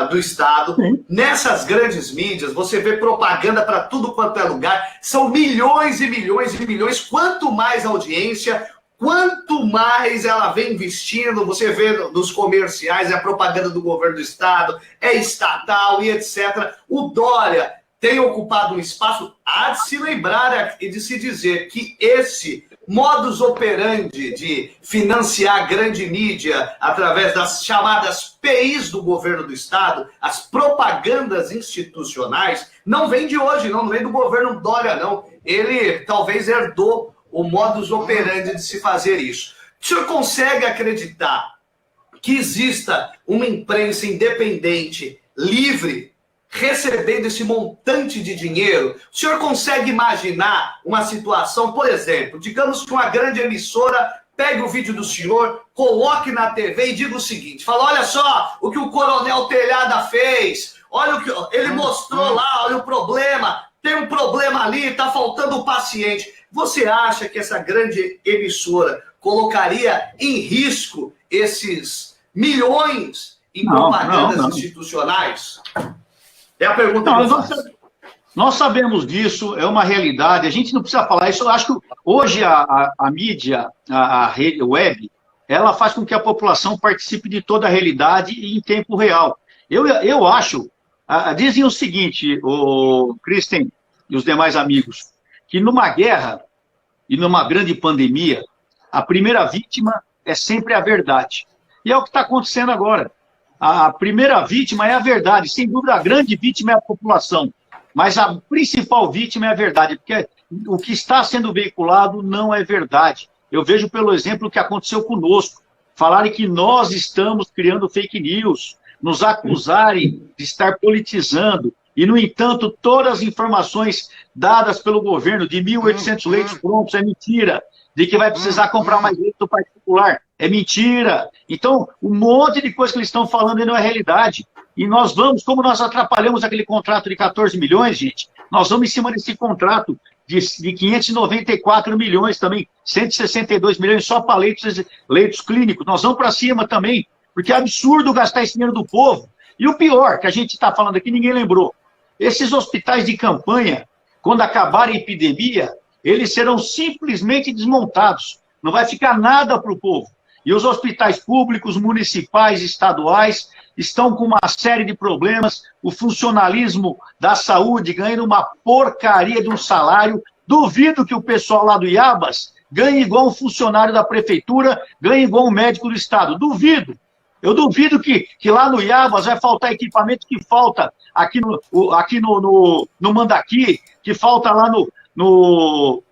do estado. Nessas grandes mídias, você vê propaganda para tudo quanto é lugar, são milhões e milhões e milhões. Quanto mais audiência, quanto mais ela vem investindo, você vê nos comerciais, é a propaganda do governo do estado, é estatal e etc. O Dória tem ocupado um espaço. Há de se lembrar e de se dizer que esse modus operandi de financiar a grande mídia através das chamadas PIs do governo do estado, as propagandas institucionais, não vem de hoje, não vem do governo Dória, não. Ele talvez herdou o modus operandi de se fazer isso. O senhor consegue acreditar que exista uma imprensa independente, livre, recebendo esse montante de dinheiro? O senhor consegue imaginar uma situação, por exemplo, digamos que uma grande emissora pegue o vídeo do senhor, coloque na TV e diga o seguinte, fala, olha só o que o Coronel Telhada fez, olha o que ele mostrou lá, olha o problema, tem um problema ali, está faltando um paciente. Você acha que essa grande emissora colocaria em risco esses milhões em propagandas institucionais? É a pergunta que eu faço. Nós sabemos disso, é uma realidade, a gente não precisa falar isso. Eu acho que hoje a mídia, a rede web, ela faz com que a população participe de toda a realidade e em tempo real. Eu acho, dizem o seguinte, o Christian e os demais amigos, que numa guerra e numa grande pandemia, a primeira vítima é sempre a verdade. E é o que está acontecendo agora. A primeira vítima é a verdade, sem dúvida a grande vítima é a população, mas a principal vítima é a verdade, porque o que está sendo veiculado não é verdade. Eu vejo pelo exemplo o que aconteceu conosco, falarem que nós estamos criando fake news, nos acusarem de estar politizando, e no entanto todas as informações dadas pelo governo de 1.800 leitos prontos é mentira, de que vai precisar comprar mais leite do particular. É mentira. Então, um monte de coisa que eles estão falando aí não é realidade. E nós vamos, como nós atrapalhamos aquele contrato de 14 milhões, gente, nós vamos em cima desse contrato de 594 milhões também, 162 milhões só para leitos clínicos. Nós vamos para cima também, porque é absurdo gastar esse dinheiro do povo. E o pior, que a gente está falando aqui, ninguém lembrou. Esses hospitais de campanha, quando acabar a epidemia, eles serão simplesmente desmontados. Não vai ficar nada para o povo. E os hospitais públicos, municipais, estaduais, estão com uma série de problemas. O funcionalismo da saúde ganhando uma porcaria de um salário. Duvido que o pessoal lá do Iabas ganhe igual um funcionário da prefeitura, ganhe igual um médico do estado. Duvido. Eu duvido que lá no Iabas vai faltar equipamento que falta aqui no Mandaqui, que falta lá no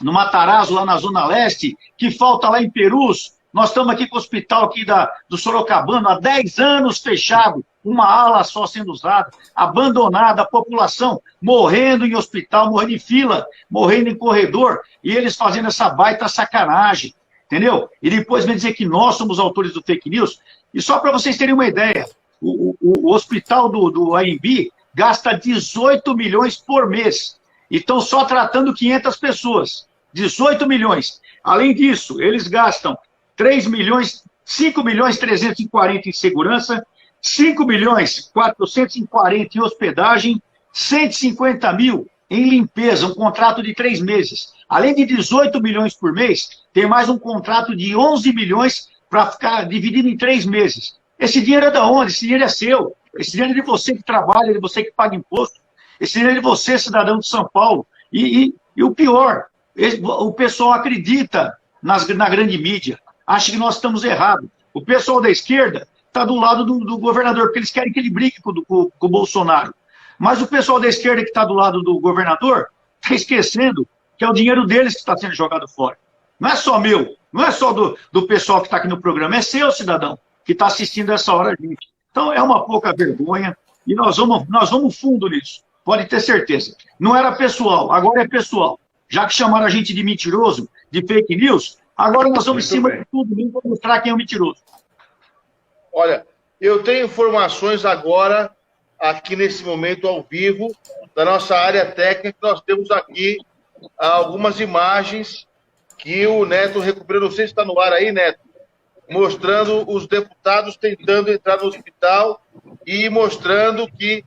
Matarazzo, lá na Zona Leste, que falta lá em Perus. Nós estamos aqui com o hospital aqui do Sorocabano, há 10 anos fechado, uma ala só sendo usada, abandonada, a população morrendo em hospital, morrendo em fila, morrendo em corredor, e eles fazendo essa baita sacanagem, entendeu? E depois vem dizer que nós somos autores do fake news. E só para vocês terem uma ideia, o hospital do AMB gasta 18 milhões por mês, e estão só tratando 500 pessoas, 18 milhões. Além disso, eles gastam 5 milhões 340 em segurança, 5 milhões 440 em hospedagem, 150 mil em limpeza, um contrato de 3 meses. Além de 18 milhões por mês, tem mais um contrato de 11 milhões para ficar dividido em 3 meses. Esse dinheiro é da onde? Esse dinheiro é seu. Esse dinheiro é de você que trabalha, é de você que paga imposto. Esse dinheiro é de você, cidadão de São Paulo. E o pior, o pessoal acredita na grande mídia, acha que nós estamos errados. O pessoal da esquerda está do lado do governador, porque eles querem que ele brigue com o Bolsonaro. Mas o pessoal da esquerda que está do lado do governador está esquecendo que é o dinheiro deles que está sendo jogado fora. Não é só meu, não é só do pessoal que está aqui no programa, é seu, cidadão, que está assistindo essa hora, gente. Então, é uma pouca vergonha e nós vamos fundo nisso, pode ter certeza. Não era pessoal, agora é pessoal. Já que chamaram a gente de mentiroso, de fake news, agora nós vamos em cima de tudo mesmo para mostrar quem é o mentiroso. Olha, eu tenho informações agora, aqui nesse momento, ao vivo, da nossa área técnica, que nós temos aqui algumas imagens que o Neto recuperou. Não sei se está no ar aí, Neto, mostrando os deputados tentando entrar no hospital e mostrando que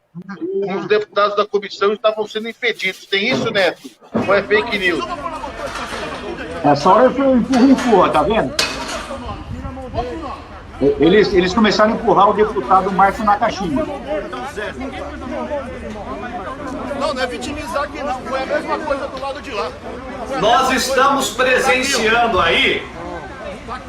os deputados da comissão estavam sendo impedidos. Tem isso, Neto? Ou é fake news? Essa hora eu empurro, tá vendo? Eles começaram a empurrar o deputado Márcio Nakashima. Não é vitimizar aqui não, foi a mesma coisa do lado de lá. Nós estamos presenciando aí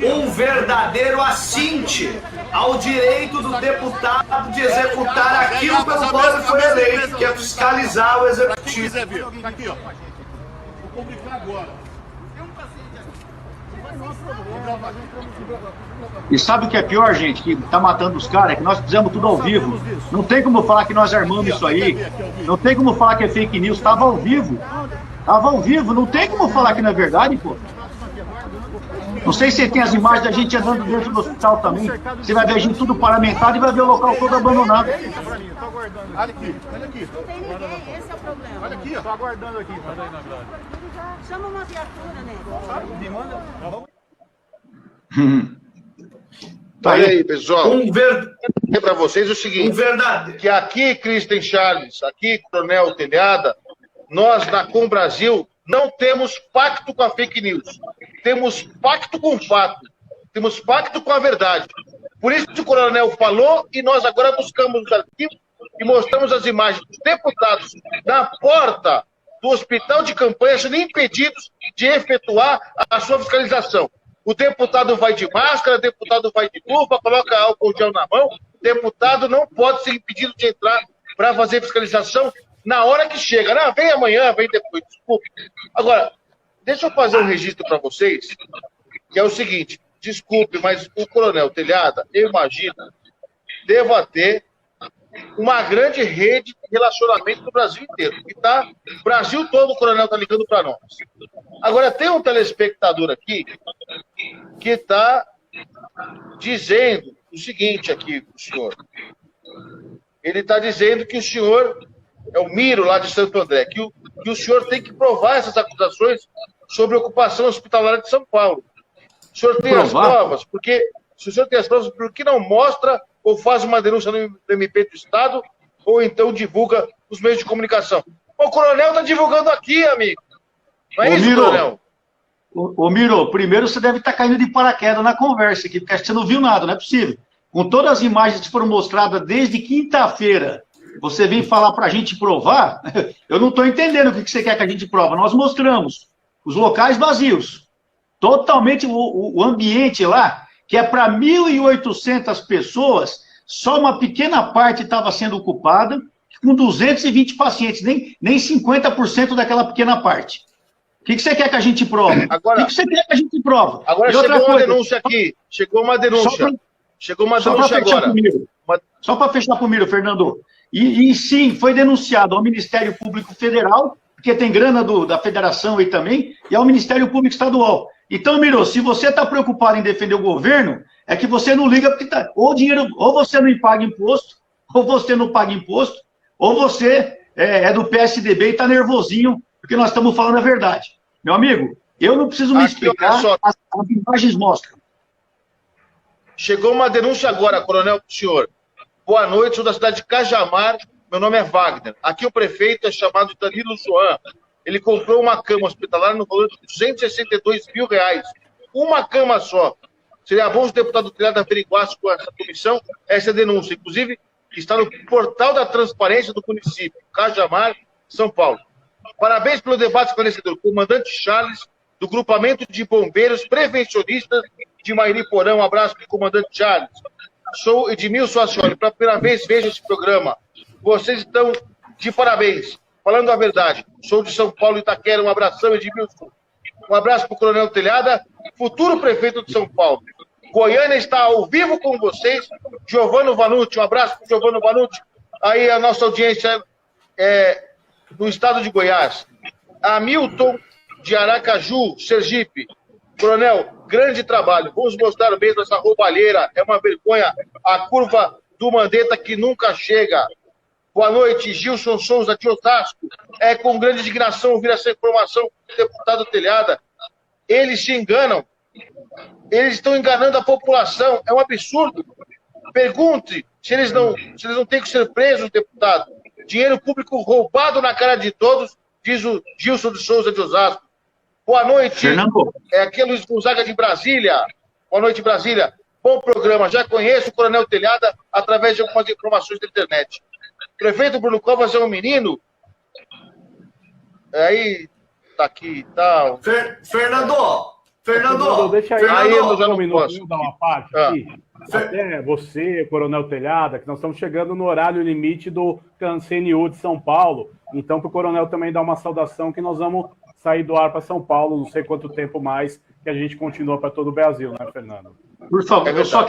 um verdadeiro assinte ao direito do deputado de executar aquilo pelo qual ele foi eleito, que é fiscalizar o executivo. Tá aqui, ó. Vou publicar agora. E sabe o que é pior, gente, que tá matando os caras, é que nós fizemos tudo ao vivo. Não tem como falar que nós armamos isso aí. Não tem como falar que é fake news. Tava ao vivo. Tava ao vivo. Não tem como falar que não é verdade, pô. Não sei se tem as imagens da gente andando dentro do hospital também. Você vai ver a gente tudo paramentado e vai ver o local todo abandonado. Olha aqui, olha aqui. Não tem ninguém, esse é o problema. Olha aqui, ó. Tô aguardando aqui. Chama uma viatura, né? Me manda. Olha aí, pessoal. É para vocês o seguinte, que aqui, Kristen Charles, aqui, Coronel Telhada, nós, na Com Brasil, não temos pacto com a fake news. Temos pacto com o fato. Temos pacto com a verdade. Por isso que o Coronel falou e nós agora buscamos os arquivos e mostramos as imagens dos deputados na porta do hospital de campanha sendo impedidos de efetuar a sua fiscalização. O deputado vai de máscara, o deputado vai de luva, coloca álcool gel na mão. O deputado não pode ser impedido de entrar para fazer fiscalização na hora que chega. Não, vem amanhã, vem depois, desculpe. Agora, deixa eu fazer um registro para vocês, que é o seguinte, desculpe, mas o Coronel Telhada, eu imagino, deva ter uma grande rede de relacionamento no Brasil inteiro. E tá, o Brasil todo, o Coronel está ligando para nós. Agora, tem um telespectador aqui que está dizendo o seguinte aqui para o senhor. Ele está dizendo que o senhor, é o Miro lá de Santo André, que o senhor tem que provar essas acusações sobre ocupação hospitalar de São Paulo. O senhor tem as provas? Porque, se o senhor tem as provas, por que não mostra ou faz uma denúncia no MP do Estado, ou então divulga nos meios de comunicação? O Coronel está divulgando aqui, amigo. Não é isso, Coronel? Ô, Miro, primeiro você deve estar caindo de paraquedas na conversa aqui, porque acho que você não viu nada, não é possível. Com todas as imagens que foram mostradas desde quinta-feira, você vem falar para a gente provar? Eu não estou entendendo o que você quer que a gente prova. Nós mostramos os locais vazios. Totalmente o ambiente lá, que é para 1.800 pessoas, só uma pequena parte estava sendo ocupada, com 220 pacientes, nem 50% daquela pequena parte. O que você quer que a gente prove? Agora, o que você quer que a gente prove? Agora chegou uma denúncia aqui. Chegou uma denúncia. Chegou uma denúncia agora. Só para fechar comigo, Fernando. E sim, foi denunciado ao Ministério Público Federal, porque tem grana da federação aí também, e ao Ministério Público Estadual. Então, Miro, se você está preocupado em defender o governo, é que você não liga, porque ou você não paga imposto, ou você não paga imposto, ou você é do PSDB e está nervosinho, porque nós estamos falando a verdade. Meu amigo, eu não preciso me explicar, as imagens mostram. Chegou uma denúncia agora, Coronel, para o senhor. Boa noite, sou da cidade de Cajamar, meu nome é Wagner. Aqui o prefeito é chamado Danilo Joan. Ele comprou uma cama hospitalar no valor de R$262 mil. Uma cama só. Seria bom os deputados do Telhado averiguassem com essa comissão essa denúncia. Inclusive, está no portal da transparência do município, Cajamar, São Paulo. Parabéns pelo debate esclarecedor. Comandante Charles, do Grupamento de Bombeiros Prevencionistas de Mairiporã. Um abraço para o comandante Charles. Sou Edmilson Ascioli. Pela primeira vez vejo esse programa. Vocês estão de parabéns. Falando a verdade, sou de São Paulo, Itaquera. Um abração, Edmilson. Um abraço para o Coronel Telhada, futuro prefeito de São Paulo. Goiânia está ao vivo com vocês. Giovano Vanucci, um abraço para o Giovano Vanucci. Aí a nossa audiência no estado de Goiás. Hamilton de Aracaju, Sergipe. Coronel, grande trabalho. Vamos mostrar mesmo essa roubalheira. É uma vergonha. A curva do Mandetta que nunca chega. Boa noite, Gilson Souza de Osasco. É com grande indignação ouvir essa informação do deputado Telhada. Eles se enganam. Eles estão enganando a população. É um absurdo. Pergunte se eles não têm que ser presos, deputado. Dinheiro público roubado na cara de todos, diz o Gilson de Souza de Osasco. Boa noite. Fernando. Aqui é Luiz Gonzaga de Brasília. Boa noite, Brasília. Bom programa. Já conheço o Coronel Telhada através de algumas informações da internet. O prefeito Bruno Covas é um menino. Aí, tá aqui e tal. Fernando, deixa aí, aí eu já não minuto, posso. dar uma parte aqui. Até você, Coronel Telhada, que nós estamos chegando no horário limite do CNU de São Paulo. Então, para o Coronel também dar uma saudação, que nós vamos sair do ar para São Paulo, não sei quanto tempo mais, que a gente continua para todo o Brasil, né, Fernando? Por favor, eu só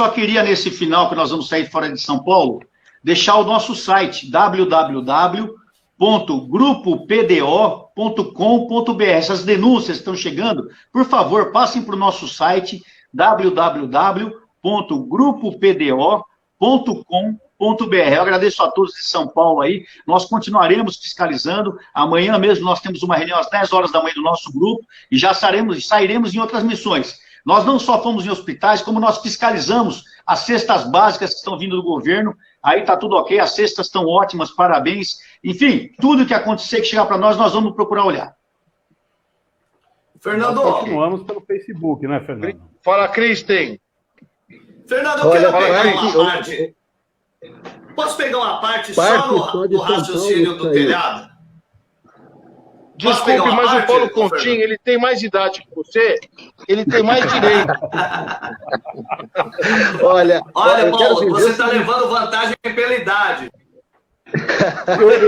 queria, nesse final, que nós vamos sair fora de São Paulo, deixar o nosso site, www.grupopdo.com.br. Essas denúncias estão chegando, por favor, passem para o nosso site, www.grupopdo.com.br. Eu agradeço a todos de São Paulo aí, nós continuaremos fiscalizando, amanhã mesmo nós temos uma reunião às 10 horas da manhã do nosso grupo, e já sairemos em outras missões. Nós não só fomos em hospitais, como nós fiscalizamos as cestas básicas que estão vindo do governo, aí está tudo ok, as cestas estão ótimas, parabéns. Enfim, tudo que acontecer, que chegar para nós vamos procurar olhar. Fernando. Nós continuamos pelo Facebook, né, Fernando? Fala, Kristen. Fernando, eu quero pegar uma parte. Posso pegar uma parte só do raciocínio do Telhado? Desculpe, mas o Paulo Continho, ele tem mais idade que você, ele tem mais direito. Olha, Paulo, você está levando vantagem pela idade.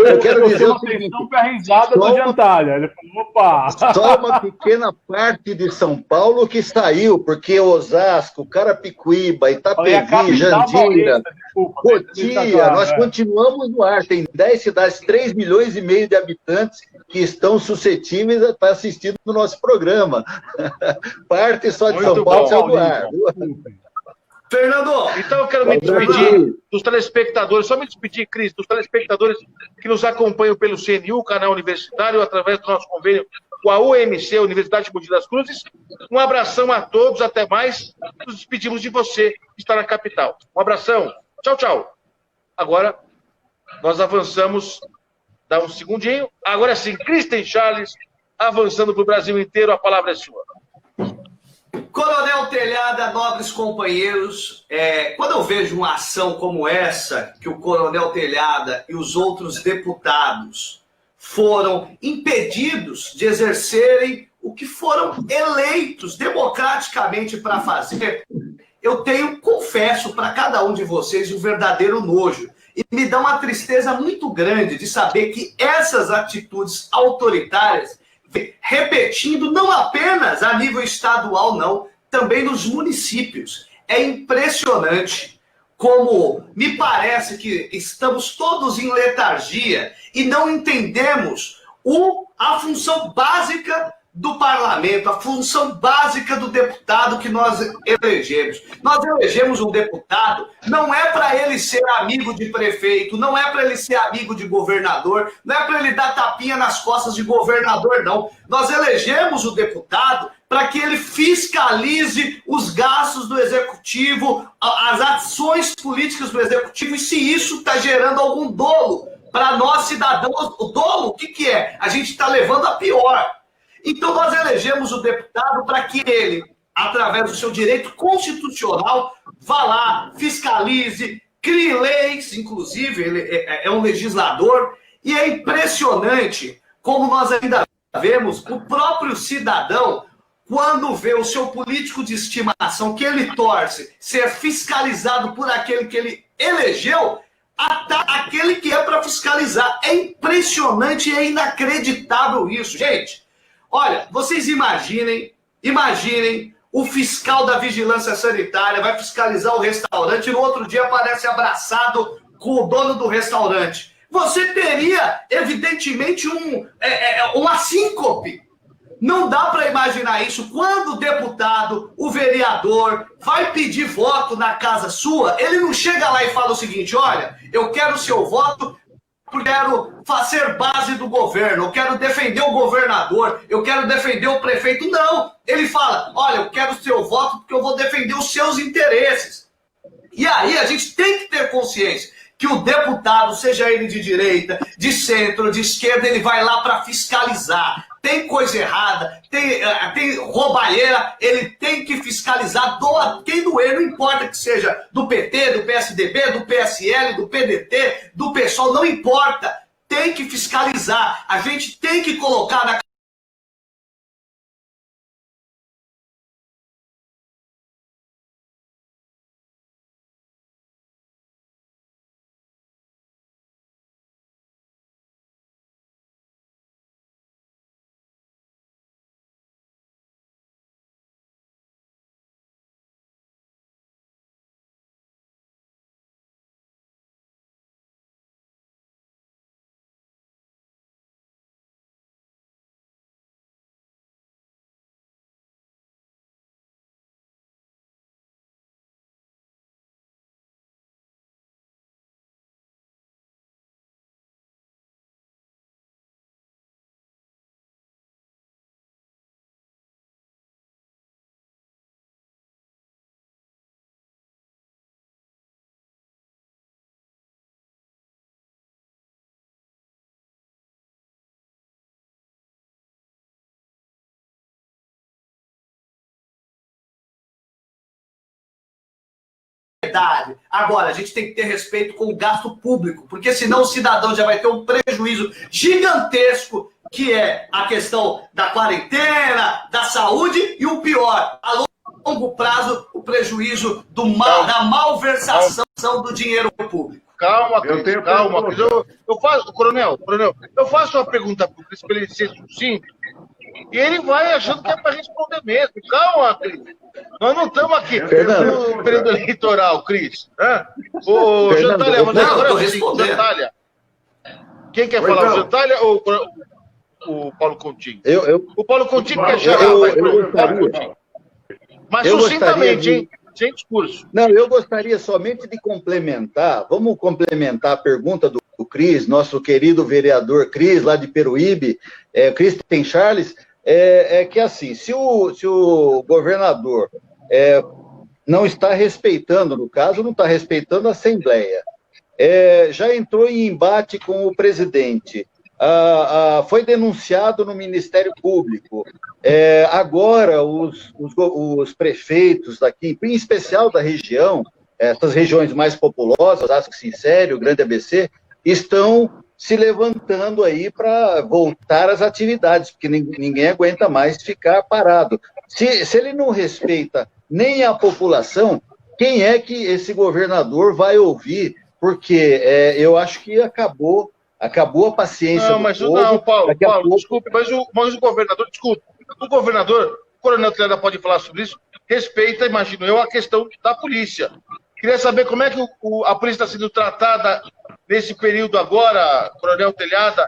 Eu quero dizer o seguinte, a risada do Jantalha. Ele falou, opa! Só uma pequena parte de São Paulo que saiu, porque Osasco, Carapicuíba, Itapevi, Jandira, Cotia, nós continuamos no ar. Tem 10 cidades, 3,5 milhões de habitantes que estão suscetíveis a estar assistindo o nosso programa. Parte só de São Paulo saiu do ar. Fernando! Então eu quero me despedir dos telespectadores, só me despedir, Cris, dos telespectadores que nos acompanham pelo CNU, canal universitário, através do nosso convênio com a UMC, Universidade de Mogi das Cruzes. Um abração a todos, até mais. Nos despedimos de você, que está na capital. Um abração. Tchau, tchau. Agora, nós avançamos, dá um segundinho. Agora sim, Kristen Charles, avançando para o Brasil inteiro, a palavra é sua. Coronel Telhada, nobres companheiros, quando eu vejo uma ação como essa, que o Coronel Telhada e os outros deputados foram impedidos de exercerem o que foram eleitos democraticamente para fazer, eu confesso para cada um de vocês, um verdadeiro nojo. E me dá uma tristeza muito grande de saber que essas atitudes autoritárias repetindo não apenas a nível estadual, não, também nos municípios. É impressionante como me parece que estamos todos em letargia e não entendemos a função básica do parlamento, a função básica do deputado que nós elegemos. Nós elegemos um deputado, não é para ele ser amigo de prefeito, não é para ele ser amigo de governador, não é para ele dar tapinha nas costas de governador, não. Nós elegemos o deputado para que ele fiscalize os gastos do executivo, as ações políticas do executivo, e se isso está gerando algum dolo para nós cidadãos. O dolo, o que é? A gente está levando a pior. Então, nós elegemos o deputado para que ele através do seu direito constitucional, vá lá, fiscalize, crie leis, inclusive, ele é um legislador, e é impressionante como nós ainda vemos o próprio cidadão, quando vê o seu político de estimação, que ele torce, ser fiscalizado por aquele que ele elegeu, aquele que é para fiscalizar. É impressionante e é inacreditável isso, gente. Olha, vocês imaginem o fiscal da vigilância sanitária vai fiscalizar o restaurante e no outro dia aparece abraçado com o dono do restaurante. Você teria, evidentemente, uma síncope. Não dá para imaginar isso. Quando o deputado, o vereador, vai pedir voto na casa sua, ele não chega lá e fala o seguinte: olha, eu quero o seu voto porque eu quero fazer base do governo, eu quero defender o governador, eu quero defender o prefeito. Não, ele fala: olha, eu quero o seu voto porque eu vou defender os seus interesses. E aí a gente tem que ter consciência que o deputado, seja ele de direita, de centro, de esquerda, ele vai lá para fiscalizar. Tem coisa errada, tem roubalheira, ele tem que fiscalizar, doa quem doer, não importa que seja do PT, do PSDB, do PSL, do PDT, do PSOL, não importa, tem que fiscalizar. A gente tem que colocar na verdade. Agora, a gente tem que ter respeito com o gasto público, porque senão o cidadão já vai ter um prejuízo gigantesco, que é a questão da quarentena, da saúde e o pior, a longo prazo, o prejuízo da malversação do dinheiro público. Calma, Cris, calma. Eu faço, coronel, eu faço uma pergunta para o Cris para ele ser sucinto, e ele vai achando que é para responder mesmo. Calma, Cris. Nós não estamos aqui no período eleitoral, Cris. O Jantalha, agora é o seguinte, Jantalha. Quem quer falar, o Jantalha ou o Paulo Coutinho? O Paulo Coutinho quer chamar, Paulo Coutinho. Mas sucintamente, hein? Sem discurso. Não, eu gostaria somente de complementar, vamos complementar a pergunta do Cris, nosso querido vereador Cris, lá de Peruíbe, Christian Charles, que assim, se o governador não está respeitando, no caso, não está respeitando a Assembleia, já entrou em embate com o presidente, foi denunciado no Ministério Público, agora os prefeitos daqui, em especial da região, essas regiões mais populosas, Osasco, Sincério, Grande ABC, estão se levantando aí para voltar às atividades, porque ninguém aguenta mais ficar parado. Se ele não respeita nem a população, quem é que esse governador vai ouvir? Porque eu acho que acabou a paciência do povo. Não, Paulo, desculpe, mas o governador, o coronel Telhada pode falar sobre isso, respeita, imagino eu, a questão da polícia. Queria saber como é que a polícia está sendo tratada nesse período agora, coronel Telhada,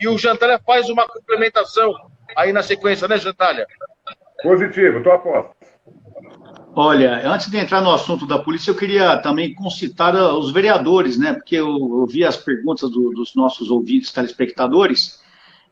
e o Jantalha faz uma complementação aí na sequência, né, Jantalha? Positivo, estou a posto. Olha, antes de entrar no assunto da polícia, eu queria também concitar os vereadores, né? Porque eu vi as perguntas dos nossos ouvintes, telespectadores,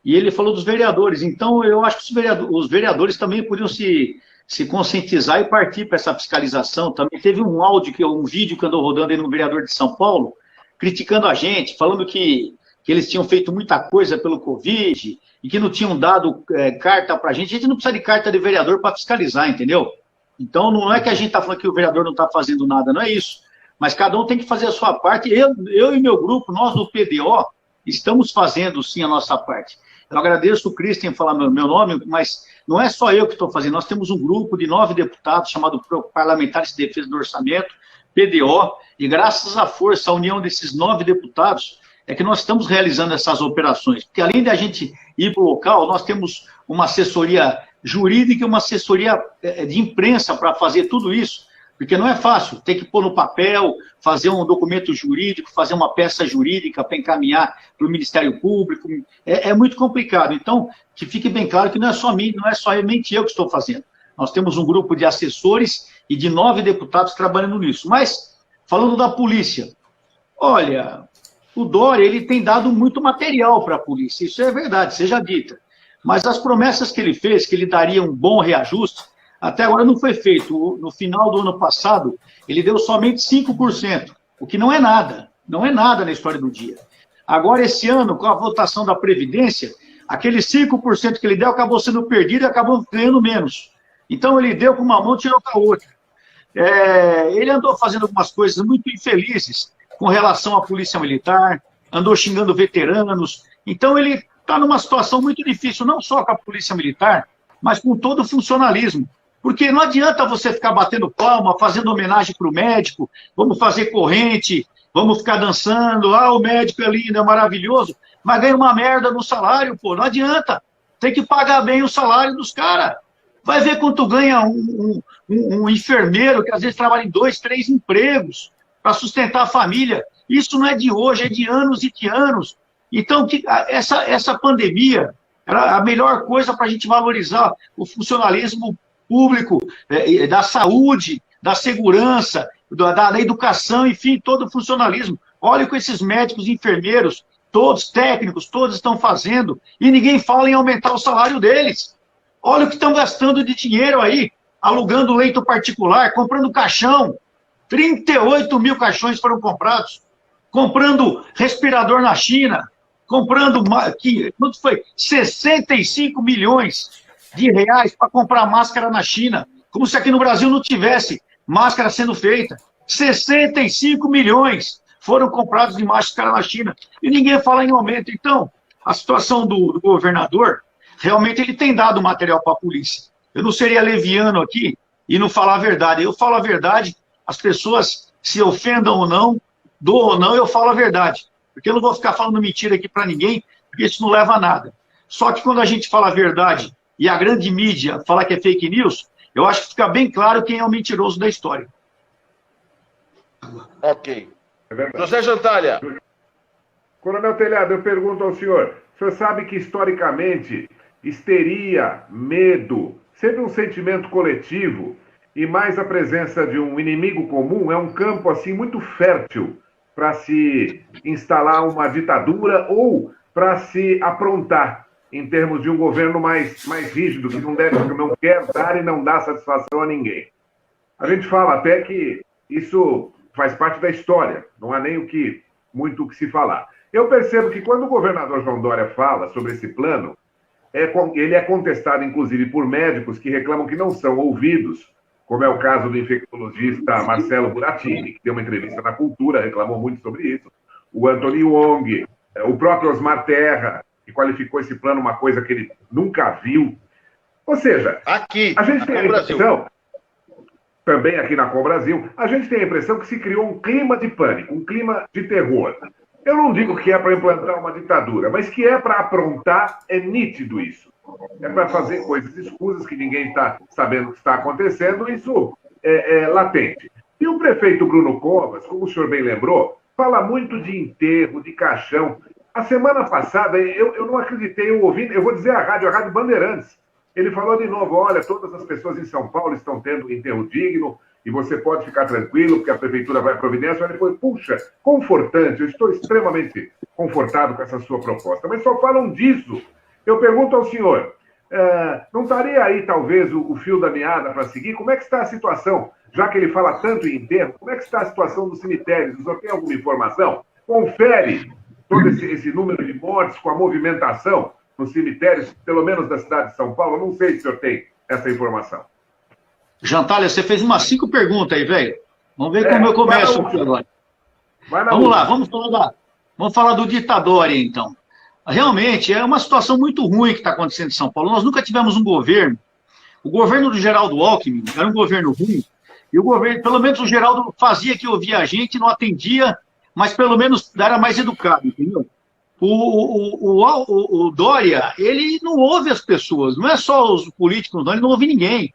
e ele falou dos vereadores. Então, eu acho que os vereadores também podiam se conscientizar e partir para essa fiscalização. Também teve um vídeo que andou rodando aí no vereador de São Paulo, criticando a gente, falando que eles tinham feito muita coisa pelo Covid e que não tinham dado carta para a gente. A gente não precisa de carta de vereador para fiscalizar, entendeu? Então, não é que a gente está falando que o vereador não está fazendo nada, não é isso. Mas cada um tem que fazer a sua parte. Eu e meu grupo, nós do PDO, estamos fazendo, sim, a nossa parte. Eu agradeço o Christian falar meu nome, mas não é só eu que estou fazendo. Nós temos um grupo de 9 deputados, chamado Parlamentares de Defesa do Orçamento, PDO, e graças à força, à união desses 9 deputados, é que nós estamos realizando essas operações. Porque além de a gente ir para o local, nós temos uma assessoria jurídica e uma assessoria de imprensa para fazer tudo isso. Porque não é fácil, tem que pôr no papel, fazer um documento jurídico, fazer uma peça jurídica para encaminhar para o Ministério Público. É muito complicado. Então, que fique bem claro que não é somente eu que estou fazendo. Nós temos um grupo de assessores e de 9 deputados trabalhando nisso. Mas, falando da polícia, olha, o Dória ele tem dado muito material para a polícia, isso é verdade, seja dita. Mas as promessas que ele fez, que ele daria um bom reajuste, até agora não foi feito. No final do ano passado, ele deu somente 5%, o que não é nada na história do dia. Agora, esse ano, com a votação da Previdência, aquele 5% que ele deu acabou sendo perdido e acabou ganhando menos. Então, ele deu com uma mão e tirou com a outra. Ele andou fazendo algumas coisas muito infelizes com relação à Polícia Militar, andou xingando veteranos. Então, ele está numa situação muito difícil, não só com a Polícia Militar, mas com todo o funcionalismo. Porque não adianta você ficar batendo palma, fazendo homenagem para o médico, vamos fazer corrente, vamos ficar dançando, o médico é lindo, é maravilhoso, mas ganha uma merda no salário, pô, não adianta. Tem que pagar bem o salário dos caras. Vai ver quanto ganha um enfermeiro que às vezes trabalha em 2, 3 empregos para sustentar a família. Isso não é de hoje, é de anos e de anos. Então, essa pandemia era a melhor coisa para a gente valorizar o funcionalismo público, da saúde, da segurança, da educação, enfim, todo o funcionalismo. Olha com esses médicos, enfermeiros, todos técnicos, todos estão fazendo, e ninguém fala em aumentar o salário deles. Olha o que estão gastando de dinheiro aí, alugando leito particular, comprando caixão. 38 mil caixões foram comprados, comprando respirador na China, comprando, quanto foi? 65 milhões de reais para comprar máscara na China, como se aqui no Brasil não tivesse máscara sendo feita. 65 milhões foram comprados de máscara na China, e ninguém fala em aumento. Então, a situação do governador, realmente ele tem dado material para a polícia. Eu não seria leviano aqui e não falar a verdade. Eu falo a verdade, as pessoas se ofendam ou não, dou ou não, eu falo a verdade. Porque eu não vou ficar falando mentira aqui para ninguém, porque isso não leva a nada. Só que quando a gente fala a verdade e a grande mídia fala que é fake news, eu acho que fica bem claro quem é o mentiroso da história. Ok. José Jantalha. Coronel Telhado, eu pergunto ao senhor, o senhor sabe que historicamente histeria, medo, sempre um sentimento coletivo e mais a presença de um inimigo comum é um campo assim muito fértil para se instalar uma ditadura ou para se aprontar em termos de um governo mais rígido, que não quer dar e não dá satisfação a ninguém. A gente fala até que isso faz parte da história, não há nem muito o que se falar. Eu percebo que quando o governador João Dória fala sobre esse plano, ele é contestado, inclusive, por médicos que reclamam que não são ouvidos, como é o caso do infectologista Marcelo Buratini, que deu uma entrevista na Cultura, reclamou muito sobre isso, o Anthony Wong, o próprio Osmar Terra, que qualificou esse plano uma coisa que ele nunca viu. Ou seja, aqui, a gente tem a impressão, também aqui na Combrasil, a gente tem a impressão que se criou um clima de pânico, um clima de terror. Eu não digo que é para implantar uma ditadura, mas que é para aprontar, é nítido isso. É para fazer coisas escusas que ninguém está sabendo o que está acontecendo, isso é latente. E o prefeito Bruno Covas, como o senhor bem lembrou, fala muito de enterro, de caixão. A semana passada, eu não acreditei, eu vou dizer a Rádio Bandeirantes. Ele falou de novo, olha, todas as pessoas em São Paulo estão tendo enterro digno, e você pode ficar tranquilo, porque a prefeitura vai providenciar. Ele foi, puxa, confortante, eu estou extremamente confortado com essa sua proposta. Mas só falam disso. Eu pergunto ao senhor, não estaria aí talvez o fio da meada para seguir? Como é que está a situação? Já que ele fala tanto em enterro, como é que está a situação dos cemitérios? O senhor tem alguma informação? Confere todo esse número de mortes com a movimentação nos cemitérios, pelo menos da cidade de São Paulo. Eu não sei se o senhor tem essa informação. Jantalha, você fez umas 5 perguntas aí, velho. Vamos ver como eu começo aqui agora. Vamos lá, vamos falar do Ditadória, então. Realmente, é uma situação muito ruim que está acontecendo em São Paulo. Nós nunca tivemos um governo. O governo do Geraldo Alckmin era um governo ruim, e o governo, pelo menos o Geraldo fazia que ouvia a gente, não atendia, mas pelo menos era mais educado, entendeu? O Dória, ele não ouve as pessoas, não é só os políticos, não, ele não ouve ninguém.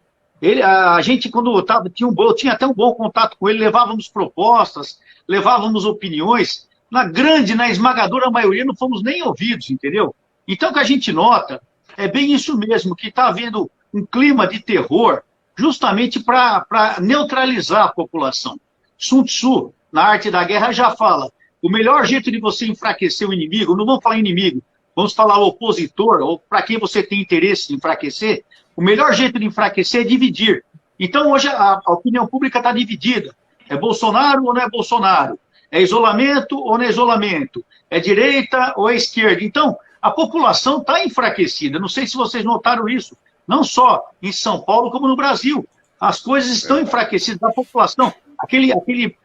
A gente, quando eu tinha até um bom contato com ele, levávamos propostas, levávamos opiniões, na esmagadora maioria, não fomos nem ouvidos, entendeu? Então, o que a gente nota é bem isso mesmo, que está havendo um clima de terror, justamente para neutralizar a população. Sun Tzu, na Arte da Guerra, já fala, o melhor jeito de você enfraquecer o inimigo, não vamos falar inimigo, vamos falar opositor, ou para quem você tem interesse em enfraquecer, o melhor jeito de enfraquecer é dividir. Então, hoje, a opinião pública está dividida. É Bolsonaro ou não é Bolsonaro? É isolamento ou não é isolamento? É direita ou é esquerda? Então, a população está enfraquecida. Não sei se vocês notaram isso. Não só em São Paulo, como no Brasil. As coisas estão enfraquecidas. A população,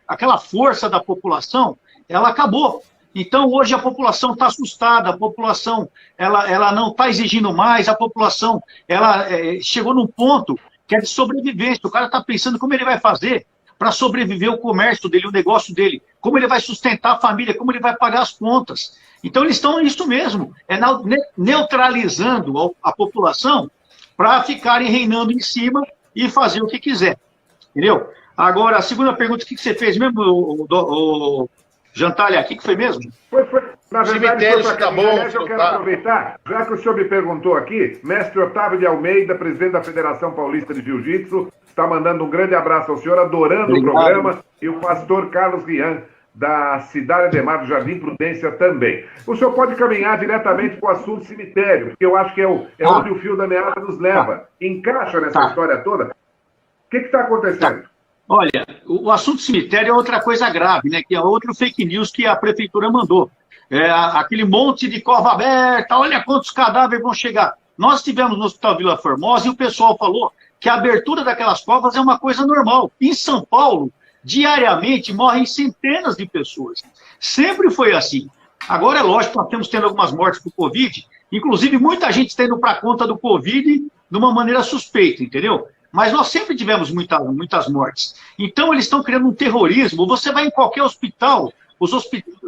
aquela força da população, ela acabou. Então, hoje a população está assustada, a população ela não está exigindo mais, a população ela chegou num ponto que é de sobrevivência. O cara está pensando como ele vai fazer para sobreviver o comércio dele, o negócio dele, como ele vai sustentar a família, como ele vai pagar as contas. Então, eles estão nisso mesmo, neutralizando a população para ficarem reinando em cima e fazer o que quiser. Entendeu? Agora, a segunda pergunta, o que você fez mesmo, Jantalha, o que foi mesmo? Na verdade, eu quero aproveitar, já que o senhor me perguntou aqui, mestre Otávio de Almeida, presidente da Federação Paulista de Jiu-Jitsu, está mandando um grande abraço ao senhor, adorando o programa, e o pastor Carlos Rian, da Cidade Ademar do Jardim Prudência também. O senhor pode caminhar diretamente para o assunto cemitério, porque eu acho que é onde o fio da meada nos leva. Encaixa nessa história toda. O que está acontecendo? Olha, o assunto cemitério é outra coisa grave, né? Que é outro fake news que a prefeitura mandou. Aquele monte de cova aberta, olha quantos cadáveres vão chegar. Nós estivemos no Hospital Vila Formosa e o pessoal falou que a abertura daquelas covas é uma coisa normal. Em São Paulo, diariamente morrem centenas de pessoas. Sempre foi assim. Agora, é lógico, nós estamos tendo algumas mortes por Covid, inclusive muita gente está indo para conta do Covid de uma maneira suspeita, entendeu? Mas nós sempre tivemos muitas mortes. Então, eles estão criando um terrorismo. Você vai em qualquer hospital,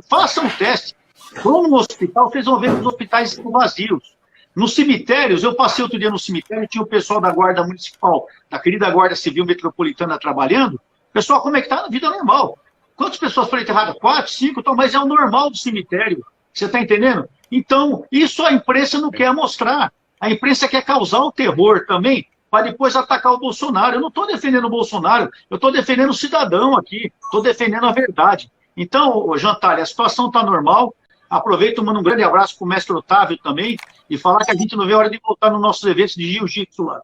façam um teste. Vão no hospital, vocês vão ver que os hospitais estão vazios. Nos cemitérios, eu passei outro dia no cemitério, tinha o pessoal da Guarda Municipal, da querida Guarda Civil Metropolitana trabalhando. Pessoal, como é que está? Na vida normal. Quantas pessoas foram enterradas? 4, 5, então, mas é o normal do cemitério. Você está entendendo? Então, isso a imprensa não quer mostrar. A imprensa quer causar o terror também, para depois atacar o Bolsonaro. Eu não estou defendendo o Bolsonaro, eu estou defendendo o cidadão aqui, estou defendendo a verdade. Então, Jantalha, a situação está normal. Aproveito, mando um grande abraço para o mestre Otávio também, e falar que a gente não vê a hora de voltar nos nossos eventos de jiu-jitsu lá.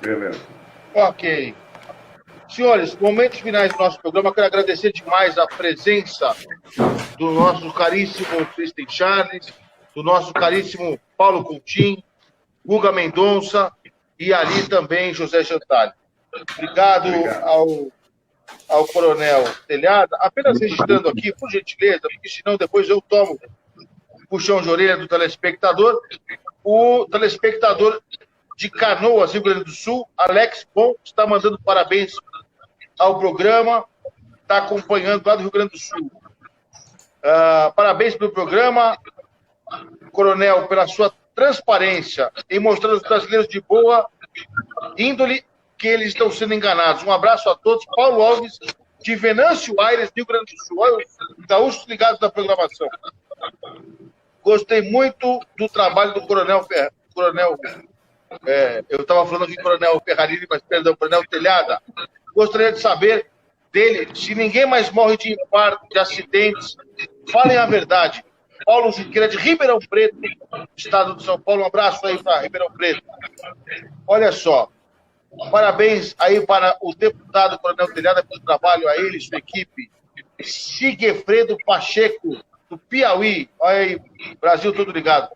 Beleza. Ok. Senhores, momentos finais do nosso programa, eu quero agradecer demais a presença do nosso caríssimo Christian Charles, do nosso caríssimo Paulo Coutinho, Guga Mendonça e ali também José Jantalha. Obrigado ao Coronel Telhada. Apenas registrando aqui, por gentileza, porque senão depois eu tomo puxão de orelha do telespectador. O telespectador de Canoas, Rio Grande do Sul, Alex Bom, está mandando parabéns ao programa, está acompanhando lá do Rio Grande do Sul. Parabéns pelo programa, Coronel, pela sua transparência em mostrar aos brasileiros de boa índole que eles estão sendo enganados. Um abraço a todos. Paulo Alves, de Venâncio Aires, Rio Grande do Sul. Olha os gaúchos ligados na programação. Gostei muito do trabalho do Coronel eu estava falando aqui Coronel Ferrarini, mas perdão, Coronel Telhada. Gostaria de saber dele, se ninguém mais morre de infarto, de acidentes, falem a verdade. Paulo Junqueira, de Ribeirão Preto, estado de São Paulo. Um abraço aí para Ribeirão Preto. Olha só, parabéns aí para o deputado Coronel Telhada pelo trabalho, a ele e sua equipe. Sigefredo Pacheco, do Piauí. Olha aí, Brasil todo ligado.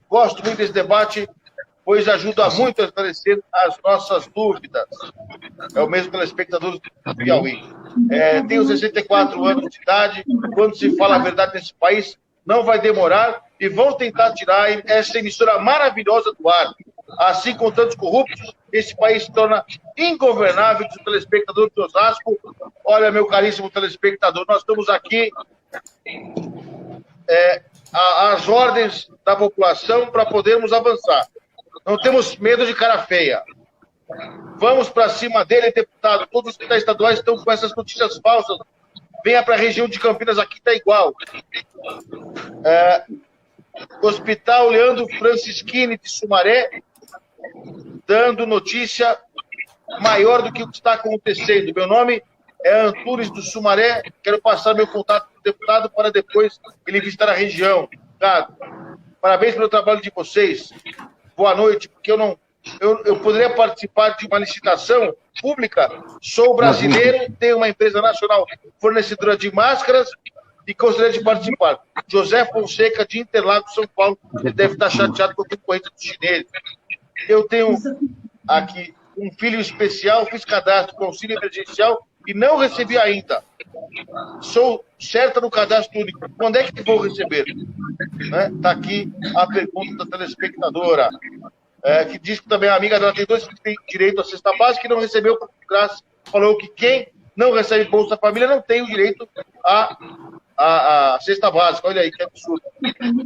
Gosto muito desse debate. pois ajuda muito a esclarecer as nossas dúvidas. É o mesmo telespectador do Piauí. Tenho 64 anos de idade. Quando se fala a verdade nesse país, não vai demorar e vão tentar tirar essa emissora maravilhosa do ar. Assim, com tantos corruptos, esse país se torna ingovernável. O telespectador de Osasco, olha, meu caríssimo telespectador, nós estamos aqui às ordens da população para podermos avançar. Não temos medo de cara feia. Vamos para cima dele, deputado. Todos os hospitais estaduais estão com essas notícias falsas. Venha para a região de Campinas, aqui está igual. Hospital Leandro Francischini de Sumaré, dando notícia maior do que o que está acontecendo. Meu nome é Antunes do Sumaré. Quero passar meu contato para o deputado para depois ele visitar a região. Deputado, parabéns pelo trabalho de vocês. Boa noite, porque eu poderia participar de uma licitação pública. Sou brasileiro, tenho uma empresa nacional fornecedora de máscaras e gostaria de participar. José Fonseca, de Interlagos, São Paulo, deve estar chateado com a concorrência dos chineses. Eu tenho aqui um filho especial, fiz cadastro com auxílio emergencial e não recebi ainda. Sou certa no cadastro único. Quando é que vou receber? Está aqui a pergunta da telespectadora, que diz que também a amiga dela tem 2 que tem direito à cesta básica e não recebeu por graça. Falou que quem não recebe Bolsa Família não tem o direito à cesta básica. Olha aí, que absurdo.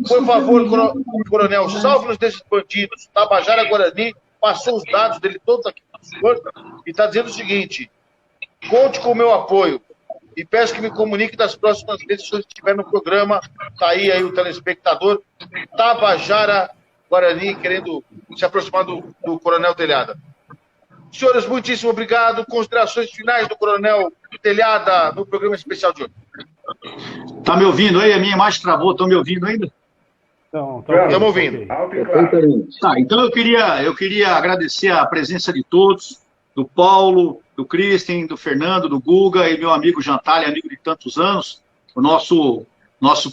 Por favor, coronel, salve-nos desses bandidos. Tabajara Guarani passou os dados dele todos aqui para o senhor e está dizendo o seguinte: conte com o meu apoio e peço que me comunique das próximas vezes que estiver no programa. Está aí o telespectador Tabajara Guarani querendo se aproximar do Coronel Telhada. Senhores, muitíssimo obrigado. Considerações finais do Coronel Telhada no programa especial de hoje. Tá me ouvindo aí? A minha imagem travou. Estão me ouvindo ainda? Estamos ouvindo. Tá, então eu queria agradecer a presença de todos, do Paulo, do Christian, do Fernando, do Guga e meu amigo Jantalha, amigo de tantos anos, o nosso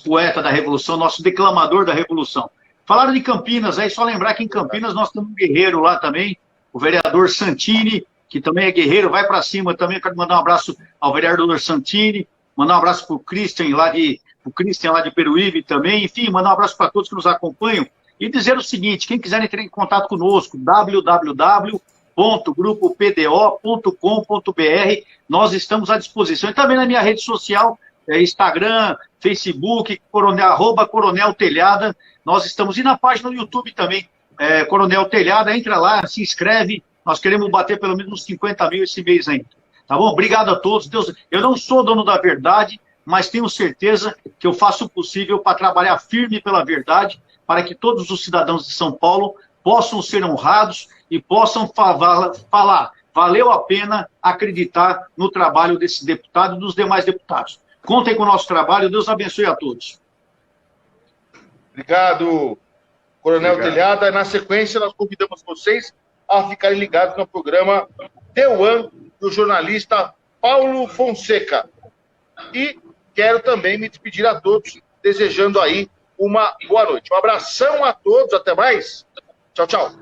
poeta da Revolução, nosso declamador da Revolução. Falaram de Campinas, aí só lembrar que em Campinas nós temos um guerreiro lá também, o vereador Santini, que também é guerreiro, vai para cima também. Eu quero mandar um abraço ao vereador Santini, mandar um abraço para o Christian lá de Peruíbe também, enfim, mandar um abraço para todos que nos acompanham e dizer o seguinte: quem quiser entrar em contato conosco, www.grupopdo.com.br, nós estamos à disposição. E também na minha rede social, Instagram, Facebook, @Coronel Telhada, nós estamos. E na página do YouTube também, Coronel Telhada, entra lá, se inscreve, nós queremos bater pelo menos uns 50 mil esse mês ainda. Tá bom? Obrigado a todos. Deus, eu não sou dono da verdade, mas tenho certeza que eu faço o possível para trabalhar firme pela verdade, para que todos os cidadãos de São Paulo possam ser honrados e possam falar, valeu a pena acreditar no trabalho desse deputado e dos demais deputados. Contem com o nosso trabalho, Deus abençoe a todos. Obrigado, Coronel Telhada. Na sequência, nós convidamos vocês a ficarem ligados no programa The One, do jornalista Paulo Fonseca. E quero também me despedir a todos, desejando aí uma boa noite. Um abração a todos, até mais. Tchau, tchau.